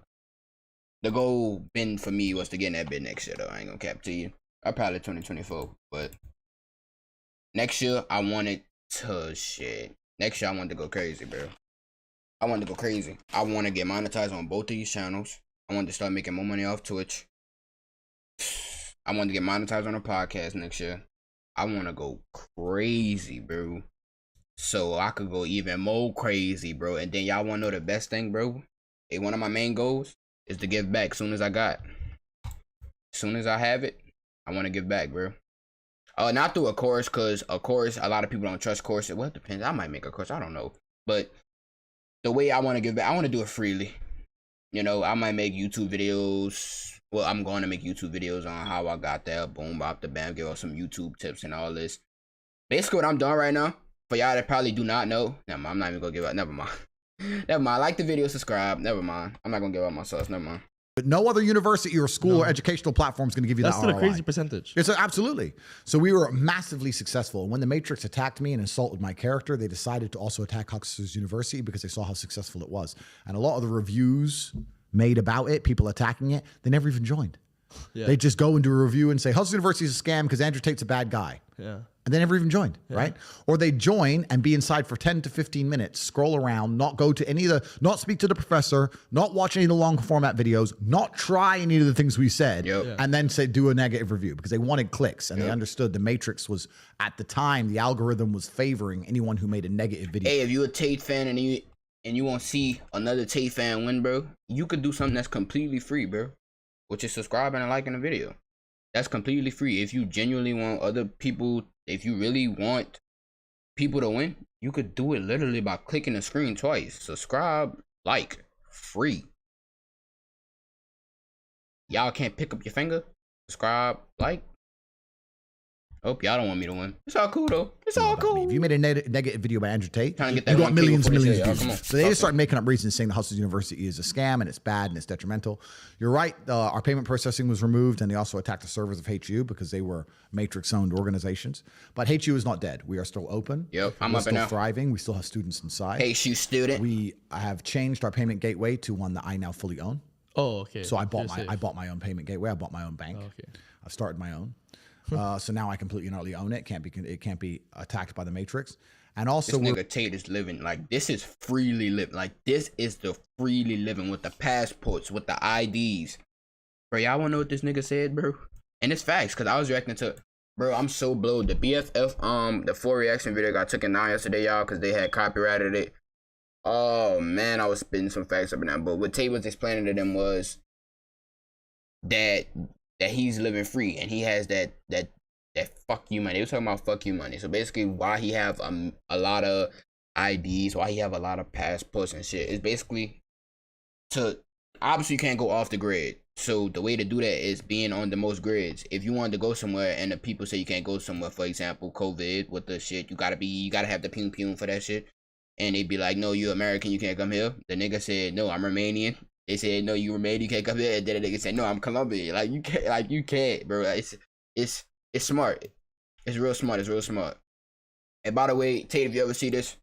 S1: the goal been for me was to get in that bid next year though. I ain't gonna cap to you. I probably 2024, but next year I wanted to shit. Next year I wanted to go crazy, bro. I wanted to go crazy. I want to get monetized on both of these channels. I wanted to start making more money off Twitch. I wanted to get monetized on a podcast next year. I want to go crazy, bro. So I could go even more crazy, bro. And then y'all want to know the best thing, bro? Hey, one of my main goals is to give back soon as I got. Soon as I have it, I want to give back, bro. Not through a course, because a course, a lot of people don't trust courses. Well, it depends. I might make a course. I don't know. But the way I want to give back, I want to do it freely. You know, I might make YouTube videos. Well, I'm going to make YouTube videos on how I got there. Boom, bop, the bam, give us some YouTube tips and all this. Basically, what I'm doing right now, for y'all that probably do not know, never mind, I'm not even going to give out. Never mind. Never mind. Like the video, subscribe. Never mind. I'm not going to give out my sauce. Never mind.
S3: But no other university or school or educational platform is going to give you
S2: That's
S3: that
S2: still a
S3: ROI.
S2: crazy percentage.
S3: It's absolutely. So we were massively successful. When the Matrix attacked me and insulted my character, they decided to also attack Hustlers University because they saw how successful it was. And a lot of the reviews made about it, people attacking it, they never even joined.
S2: Yeah.
S3: They just go and do a review and say, Hustlers University is a scam because Andrew Tate's a bad guy.
S2: Yeah.
S3: And they never even joined, right? Or they join and be inside for 10 to 15 minutes, scroll around, not go to any of the, not speak to the professor, not watch any of the long format videos, not try any of the things we said, and then say, do a negative review because they wanted clicks and they understood the Matrix was, at the time, the algorithm was favoring anyone who made a negative video.
S1: Hey, if you're a Tate fan and you want to see another Tate fan win, bro, you could do something that's completely free, bro, which is subscribing and liking the video. That's completely free. If you genuinely want other people, if you really want people to win, you could do it literally by clicking the screen twice. Subscribe, like, free. Y'all can't pick up your finger. Subscribe, like. Hope y'all don't want me to win. It's all cool though. It's all
S3: About me.
S1: cool.
S3: If you made a negative video by Andrew Tate,
S1: Trying to get
S3: you
S1: that
S3: got
S1: 1K
S3: millions and
S1: before they
S3: millions
S1: say,
S3: of
S1: "Oh, come
S3: views.
S1: on,
S3: So they
S1: talk
S3: just
S1: to
S3: start making up reasons saying the Hustlers University is a scam and it's bad and it's detrimental. You're right. Our payment processing was removed, and they also attacked the servers of HU because they were matrix-owned organizations. But HU is not dead. We are still open.
S1: Yep, I'm
S3: We're
S1: up and
S3: still
S1: out.
S3: thriving. We still have students inside.
S1: Hey, shoe student.
S3: We have changed our payment gateway to one that I now fully own.
S2: Oh, okay.
S3: So I bought
S2: You're safe.
S3: I bought my own payment gateway. I bought my own bank.
S2: Oh, okay.
S3: I've started my own. So now I completely and utterly own it. It can't be attacked by the matrix. And also,
S1: This nigga Tate is living like this is freely living. Like this is the freely living with the passports, with the IDs. Bro, y'all wanna know what this nigga said, bro? And it's facts, cause I was reacting to, bro. I'm so blowed. The BFF the 4 reaction video got taken down yesterday, y'all, cause they had copyrighted it. Oh man, I was spitting some facts up in that. But what Tate was explaining to them was that he's living free and he has that fuck you money. They were talking about fuck you money. So basically, why he have a lot of IDs, why he have a lot of passports and shit, is basically to obviously you can't go off the grid. So the way to do that is being on the most grids. If you wanted to go somewhere and the people say you can't go somewhere, for example, COVID with the shit, you gotta have the pew pew for that shit. And they'd be like, no, you American, you can't come here. The nigga said, no, I'm Romanian. They said, no, you Romanian, you can't come here. And then the nigga said, no, I'm Colombian. Like you can't, bro. It's smart. It's real smart. It's real smart. And by the way, Tate, if you ever see this,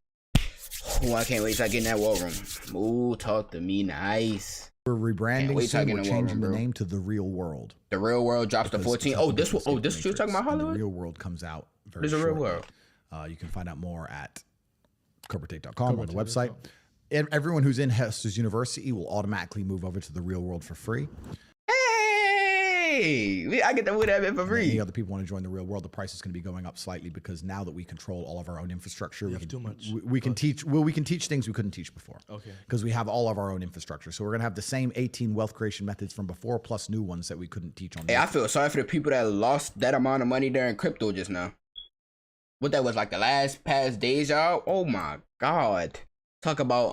S1: oh, I can't wait till I get in that war room. Ooh, talk to me nice.
S3: we're rebranding soon. We're
S1: in the
S3: changing
S1: war
S3: the
S1: room,
S3: name to The Real World.
S1: The Real World drops the
S3: Because
S1: 14.
S3: it's
S1: Oh,
S3: helping
S1: this
S3: people
S1: one. Oh,
S3: escape
S1: this
S3: the
S1: what you're talking about,
S3: Matrix. And
S1: Hollywood?
S3: The Real World comes out very
S1: There's a real
S3: shortly.
S1: world.
S3: You can find out more at CobraTate.com on the
S2: CobraTate.com.
S3: website. And everyone who's in Hustlers University will automatically move over to The Real World for free.
S1: Hey, I get to move that bit for
S3: And
S1: free.
S3: any other people want to join The Real World, the price is going to be going up slightly because now that we control all of our own infrastructure, we
S2: have
S3: can,
S2: too much
S3: we can teach. Well, we can teach things we couldn't teach before.
S2: Okay.
S3: Because we have all of our own infrastructure, so we're going to have the same 18 wealth creation methods from before, plus new ones that we couldn't teach on.
S1: Hey, I feel sorry for the people that lost that amount of money there in crypto just now. What that was like the past days, y'all. Oh my god. Talk about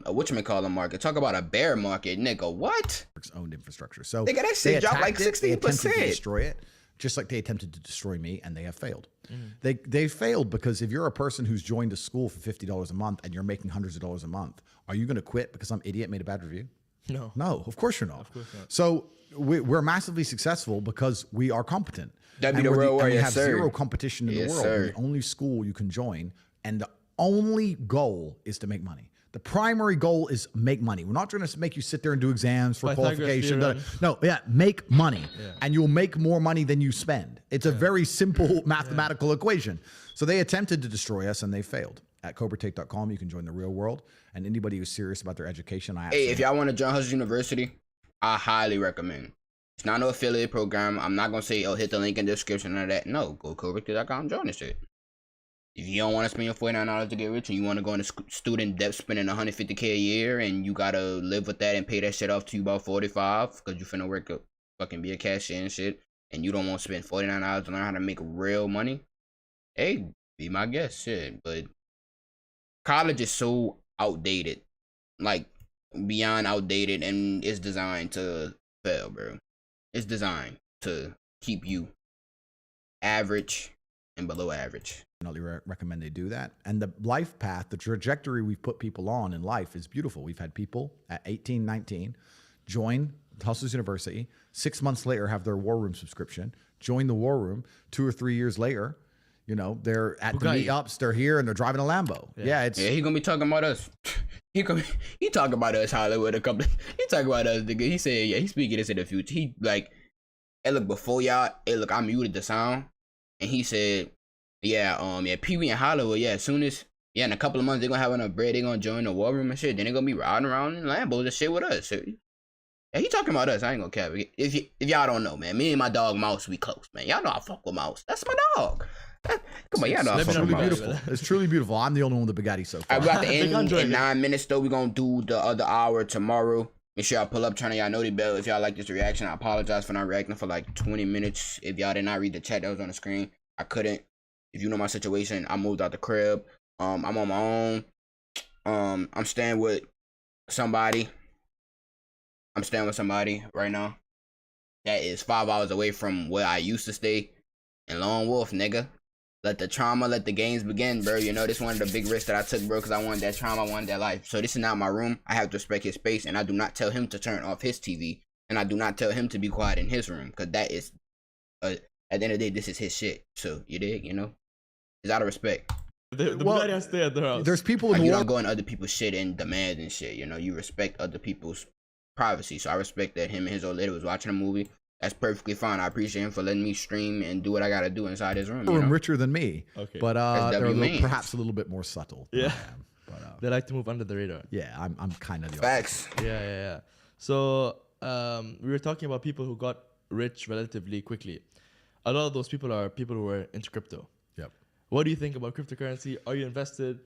S1: whatchamacallit market. Talk about a bear market, nigga. What?
S3: owned infrastructure. So
S1: Nigga, that
S3: they
S1: shit dropped like
S3: attacked it, they attempted
S1: 16%.
S3: to destroy it, just like they attempted to destroy me, and they have failed.
S1: Mm-hmm.
S3: They failed because if you're a person who's joined a school for $50 a month and you're making hundreds of dollars a month, are you going to quit because some idiot made a bad review?
S2: No.
S3: No, of course you're not.
S2: Of course not.
S3: So we're massively successful because we are competent.
S1: That'd be
S3: And
S1: the
S3: we're
S1: real
S3: and
S1: world,
S3: we
S1: yes,
S3: have
S1: sir.
S3: zero competition in
S1: Yes,
S3: the world.
S1: sir.
S3: We're the only school you can join, and the only goal is to make money. The primary goal is make money. We're not trying to make you sit there and do exams for
S2: Pythagoras
S3: qualification.
S2: theorem.
S3: No, make money, and you'll make more money than you spend. It's a very simple mathematical equation. So they attempted to destroy us, and they failed. At CobraTate.com, you can join the real world, and anybody who's serious about their education,
S1: Hey, if y'all want to join Hustlers University, I highly recommend. It's not no affiliate program. I'm not gonna say, oh, hit the link in the description or that. No, go to CobraTate.com, join this shit. If you don't want to spend your $49 to get rich and you want to go into student debt spending $150K a year and you gotta live with that and pay that shit off to you about 45 because you finna work up, fucking be a cashier and shit, and you don't want to spend $49 to learn how to make real money, hey, be my guest, shit. But college is so outdated, like beyond outdated, and it's designed to fail, bro. It's designed to keep you average and below average.
S3: Recommend they do that. And the life path, the trajectory we've put people on in life is beautiful. We've had people at 18, 19 join Hustlers University, 6 months later have their War Room subscription, join the War Room, 2 or 3 years later, you know, they're at the
S2: Bugatti.
S3: meetups, they're here and they're driving a Lambo. Yeah, it's
S1: Yeah, he gonna be talking about us. He talking about us, Hollywood. He talking about us, nigga. He said, yeah, he's speaking this in the future. He like, hey, look, before y'all, hey, look, I muted the sound, and he said, yeah, Peewee and Hollywood, yeah, as soon as, yeah, in a couple of months, they're gonna have enough bread, they're gonna join the War Room and shit, then they're gonna be riding around in Lambos and shit with us. So, yeah, he talking about us. I ain't gonna care. If y'all don't know, man, me and my dog Mouse, we close, man. Y'all know I fuck with Mouse. That's my dog. Come on, y'all know I
S3: it's
S1: fuck with
S3: truly
S1: Mouse.
S3: beautiful. It's truly beautiful. I'm the only one with the Bugatti so far.
S1: Alright, we got to
S2: Big
S1: end
S2: Andre.
S1: in 9 minutes though. We're gonna do the other hour tomorrow. Make sure y'all pull up, turn on y'all noti bell if y'all like this reaction. I apologize for not reacting for like 20 minutes. If y'all did not read the chat that was on the screen, I couldn't. If you know my situation, I moved out the crib. I'm on my own. I'm staying with somebody. I'm staying with somebody right now that is 5 hours away from where I used to stay. And Lone Wolf, nigga. Let the trauma, let the games begin, bro. You know, this one of the big risks that I took, bro, because I wanted that trauma, I wanted that life. So this is not my room. I have to respect his space, and I do not tell him to turn off his TV, and I do not tell him to be quiet in his room, because that is, at the end of the day, this is his shit. So, you dig, you know? It's out of respect.
S2: The Bugatti has to stay at their house.
S3: There's people in
S1: Like,
S3: the
S1: you
S3: world.
S1: don't go in other people's shit and demand and shit, you know? You respect other people's privacy. So I respect that him and his old lady was watching a movie. That's perfectly fine. I appreciate him for letting me stream and do what I gotta do inside his room. You know?
S3: Richer than me.
S2: Okay.
S3: But
S1: That's
S3: they're
S1: W
S3: perhaps a little bit more subtle. than
S2: Yeah.
S3: I am. But
S2: They like to move under the radar.
S3: yeah, I'm kind of the
S1: Facts.
S2: Yeah. So we were talking about people who got rich relatively quickly. A lot of those people are people who were into crypto.
S3: Yep.
S2: What do you think about cryptocurrency? Are you invested?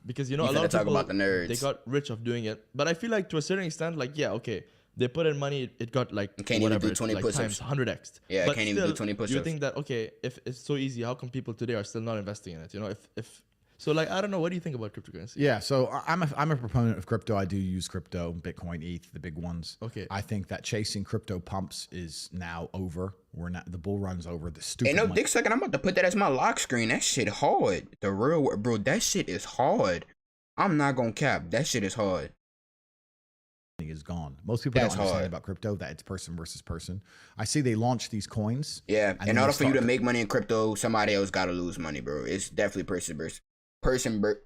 S2: Because, you know,
S1: You
S2: a lot
S1: finna
S2: of
S1: talk
S2: people,
S1: about the nerds.
S2: they got rich of doing it. But I feel like to a certain extent, like, yeah, okay, they put in money, it got like
S1: You can't even
S2: whatever,
S1: do 20
S2: like
S1: push-ups.
S2: times 100x.
S1: Yeah, I
S2: But
S1: can't even do
S2: still,
S1: 20
S2: You
S1: push-ups.
S2: think that, okay, if it's so easy, how come people today are still not investing in it? You know, if so, like, I don't know. What do you think about cryptocurrency?
S3: Yeah, so I'm a proponent of crypto. I do use crypto, Bitcoin, ETH, the big ones.
S2: Okay.
S3: I think that chasing crypto pumps is now over. We're not, the bull run's over. The stupid
S1: Hey, no
S3: money-
S1: dick sucking. I'm about to put that as my lock screen. That shit hard. The real, bro, that shit is hard. I'm not gonna cap. That shit is hard.
S3: is gone. Most people
S1: That's
S3: don't understand
S1: hard.
S3: about crypto that it's person versus person. I see they launch these coins.
S1: Yeah,
S3: and then
S1: in
S3: they
S1: order for you to
S3: start-
S1: make money in crypto, somebody else gotta lose money, bro. It's definitely person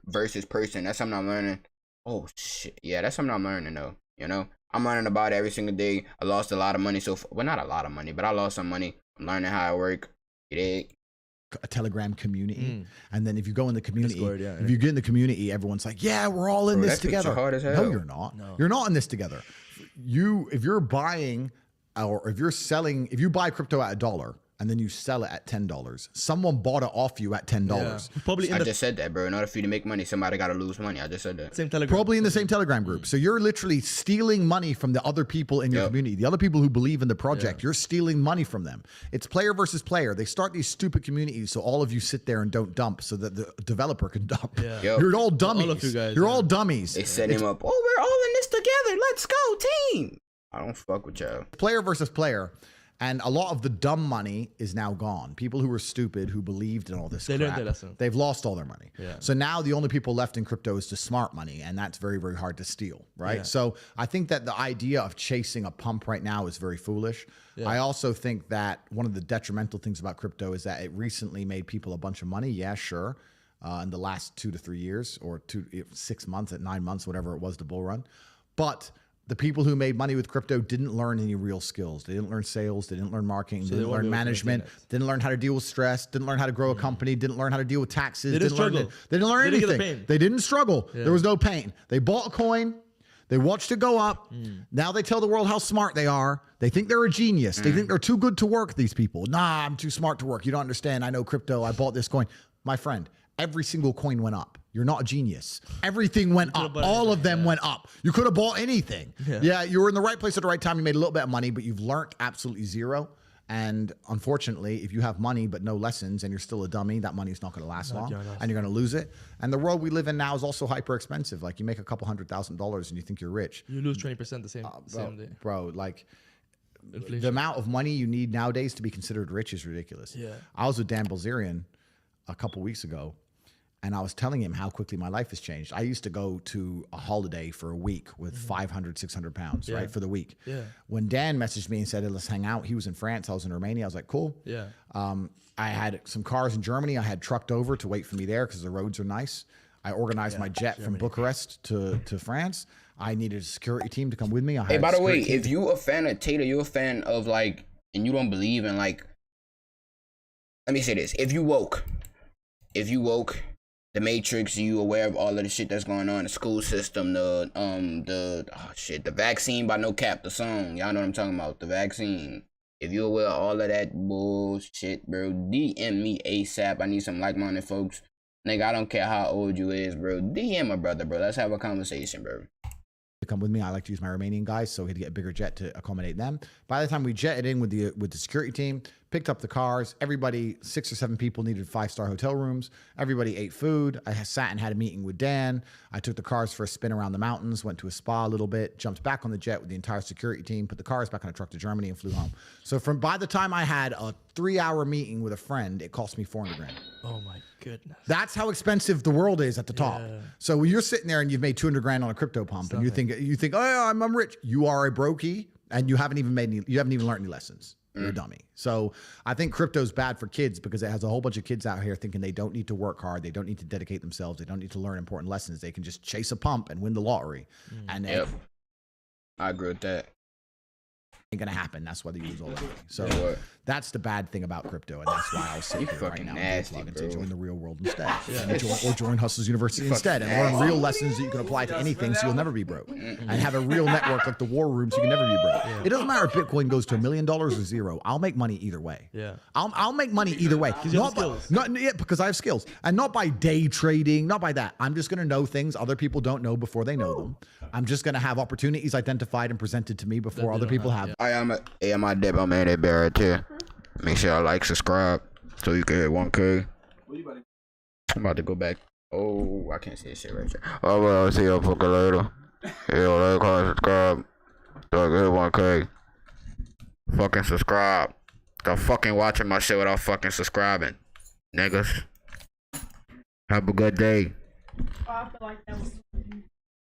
S1: versus person. That's something I'm learning. Oh shit, yeah, that's something I'm learning though. You know, I'm learning about it every single day. I lost a lot of money so far. Well, not a lot of money, but I lost some money. I'm learning how it work. You dig?
S3: a Telegram community, and then if you go in the community,
S2: Discord, yeah,
S3: if you get in the community, everyone's like, "Yeah, we're all in
S1: Bro,
S3: this
S1: that picture
S3: together."
S1: hard as
S3: No,
S1: hell.
S3: you're not.
S2: No.
S3: You're not in this together. If you're buying or if you're selling, if you buy crypto at $1 and then you sell it at $10, someone bought it off you at $10.
S2: Yeah. Probably in
S1: I
S2: the
S1: just said that, bro. In order for you to make money, somebody gotta lose money. I just said that.
S2: same Telegram.
S3: Probably in the same Telegram group. So you're literally stealing money from the other people in your
S1: Yep.
S3: community, the other people who believe in the project. You're stealing money from them. It's player versus player. They start these stupid communities so all of you sit there and don't dump so that the developer can dump.
S2: Yeah.
S1: Yep.
S3: You're all dummies.
S2: All of you guys,
S3: You're
S2: yeah.
S3: all dummies.
S1: They set him up. Oh, we're all in this together. Let's go, team. I don't fuck with y'all.
S3: Player versus player. And a lot of the dumb money is now gone. People who were stupid, who believed in all this
S2: They
S3: crap,
S2: learned their lesson.
S3: they've lost all their money.
S2: Yeah.
S3: So now the only people left in crypto is the smart money, and that's very, very hard to steal, right?
S2: Yeah.
S3: So I think that the idea of chasing a pump right now is very foolish.
S2: Yeah.
S3: I also think that one of the detrimental things about crypto is that it recently made people a bunch of money. Yeah, sure. In the last 2 to 3 years, or 6 months, at 9 months, whatever it was, the bull run. But the people who made money with crypto didn't learn any real skills. They didn't learn sales. They didn't learn marketing.
S2: they
S3: Didn't
S2: won't
S3: learn
S2: be able to
S3: management.
S2: maintain it.
S3: Didn't learn how to deal with stress. Didn't learn how to grow a company. Didn't learn how to deal with taxes.
S2: They didn't
S3: learn
S2: struggle.
S3: They didn't learn
S2: They didn't get the
S3: anything.
S2: pain.
S3: They didn't struggle.
S2: Yeah.
S3: There was no pain. They bought a coin. They watched it go up. Now they tell the world how smart they are. They think they're a genius. They think they're too good to work, these people. Nah, I'm too smart to work. You don't understand. I know crypto. I bought this coin. My friend, every single coin went up. You're not a genius. Everything went up.
S2: bought
S3: All of
S2: anything,
S3: them went up. You could have bought anything.
S2: Yeah.
S3: Yeah, you were in the right place at the right time. You made a little bit of money, but you've learned absolutely zero. And unfortunately, if you have money but no lessons and you're still a dummy, that money is not going to last long,
S2: gonna last.
S3: and you're going to lose it. And the world we live in now is also hyper expensive. Like you make a couple $100,000 and you think you're rich,
S2: You lose 20% the same day.
S3: bro. Like
S2: Inflation.
S3: the amount of money you need nowadays to be considered rich is ridiculous.
S2: Yeah.
S3: I was with Dan Bilzerian a couple weeks ago, and I was telling him how quickly my life has changed. I used to go to a holiday for a week with 500, 600 pounds,
S2: Yeah.
S3: right, for the week.
S2: Yeah.
S3: When Dan messaged me and said, hey, let's hang out, he was in France, I was in Romania. I was like, cool.
S2: Yeah.
S3: I had some cars in Germany I had trucked over to wait for me there because the roads are nice. I organized my jet from Bucharest to France. I needed a security team to come with me. I
S1: Hey,
S3: had
S1: by the way,
S3: security team
S1: if you a fan of TATE, you a fan of like, and you don't believe in like, let me say this: if you woke, the Matrix, you aware of all of the shit that's going on, the school system, the vaccine by no cap, the song, y'all know what I'm talking about, the vaccine. If you aware of all of that bullshit, bro, DM me ASAP. I need some like-minded folks. Nigga, I don't care how old you is, bro. DM a brother, bro. Let's have a conversation, bro.
S3: to come with me. I like to use my Romanian guys, so we had to get a bigger jet to accommodate them. By the time we jetted in with the security team, picked up the cars, everybody, 6 or 7 people needed 5-star hotel rooms. Everybody ate food. I sat and had a meeting with Dan. I took the cars for a spin around the mountains, went to a spa a little bit, jumped back on the jet with the entire security team, put the cars back on a truck to Germany, and flew home. So by the time I had a 3-hour meeting with a friend, it cost me 400 grand.
S2: Oh my goodness.
S3: That's how expensive the world is at the top.
S2: Yeah.
S3: So when you're sitting there and you've made 200 grand on a crypto pump, and you think, oh, I'm rich. You are a brokey, and you haven't even learned any lessons. You're a dummy. So I think crypto's bad for kids because it has a whole bunch of kids out here thinking they don't need to work hard. They don't need to dedicate themselves. They don't need to learn important lessons. They can just chase a pump and win the lottery. And
S1: Yep. I agree with that.
S3: ain't gonna happen. That's whether you lose all the money. So
S1: What?
S3: that's the bad thing about crypto, and that's why I'll sit
S1: You
S3: here right
S1: fucking
S3: now
S1: nasty,
S3: and
S1: bro.
S3: join the real world instead, or join Hustlers University instead, and learn real lessons that you can apply to anything, so you'll never be broke, and have a real network like the War Room, so you can never be broke. It doesn't matter if Bitcoin goes to $1 million or zero. I'll make money either way.
S2: Yeah.
S3: I'll make money either way.
S2: you have skills.
S3: Because I have skills, and not by day trading, not by that. I'm just gonna know things other people don't know before they know them. I'm just gonna have opportunities identified and presented to me before other people have.
S1: I am my dip. I'm in that bear right here. Make sure y'all like, subscribe, so you can hit 1K. I'm about to go back. Oh, I can't see this shit right there. Oh, well, I'll see y'all fucking later. Yo, like, comment, subscribe, so I can hit 1K. Fucking subscribe. Stop fucking watching my shit without fucking subscribing, niggas. Have a good day.
S4: Oh, I feel like that was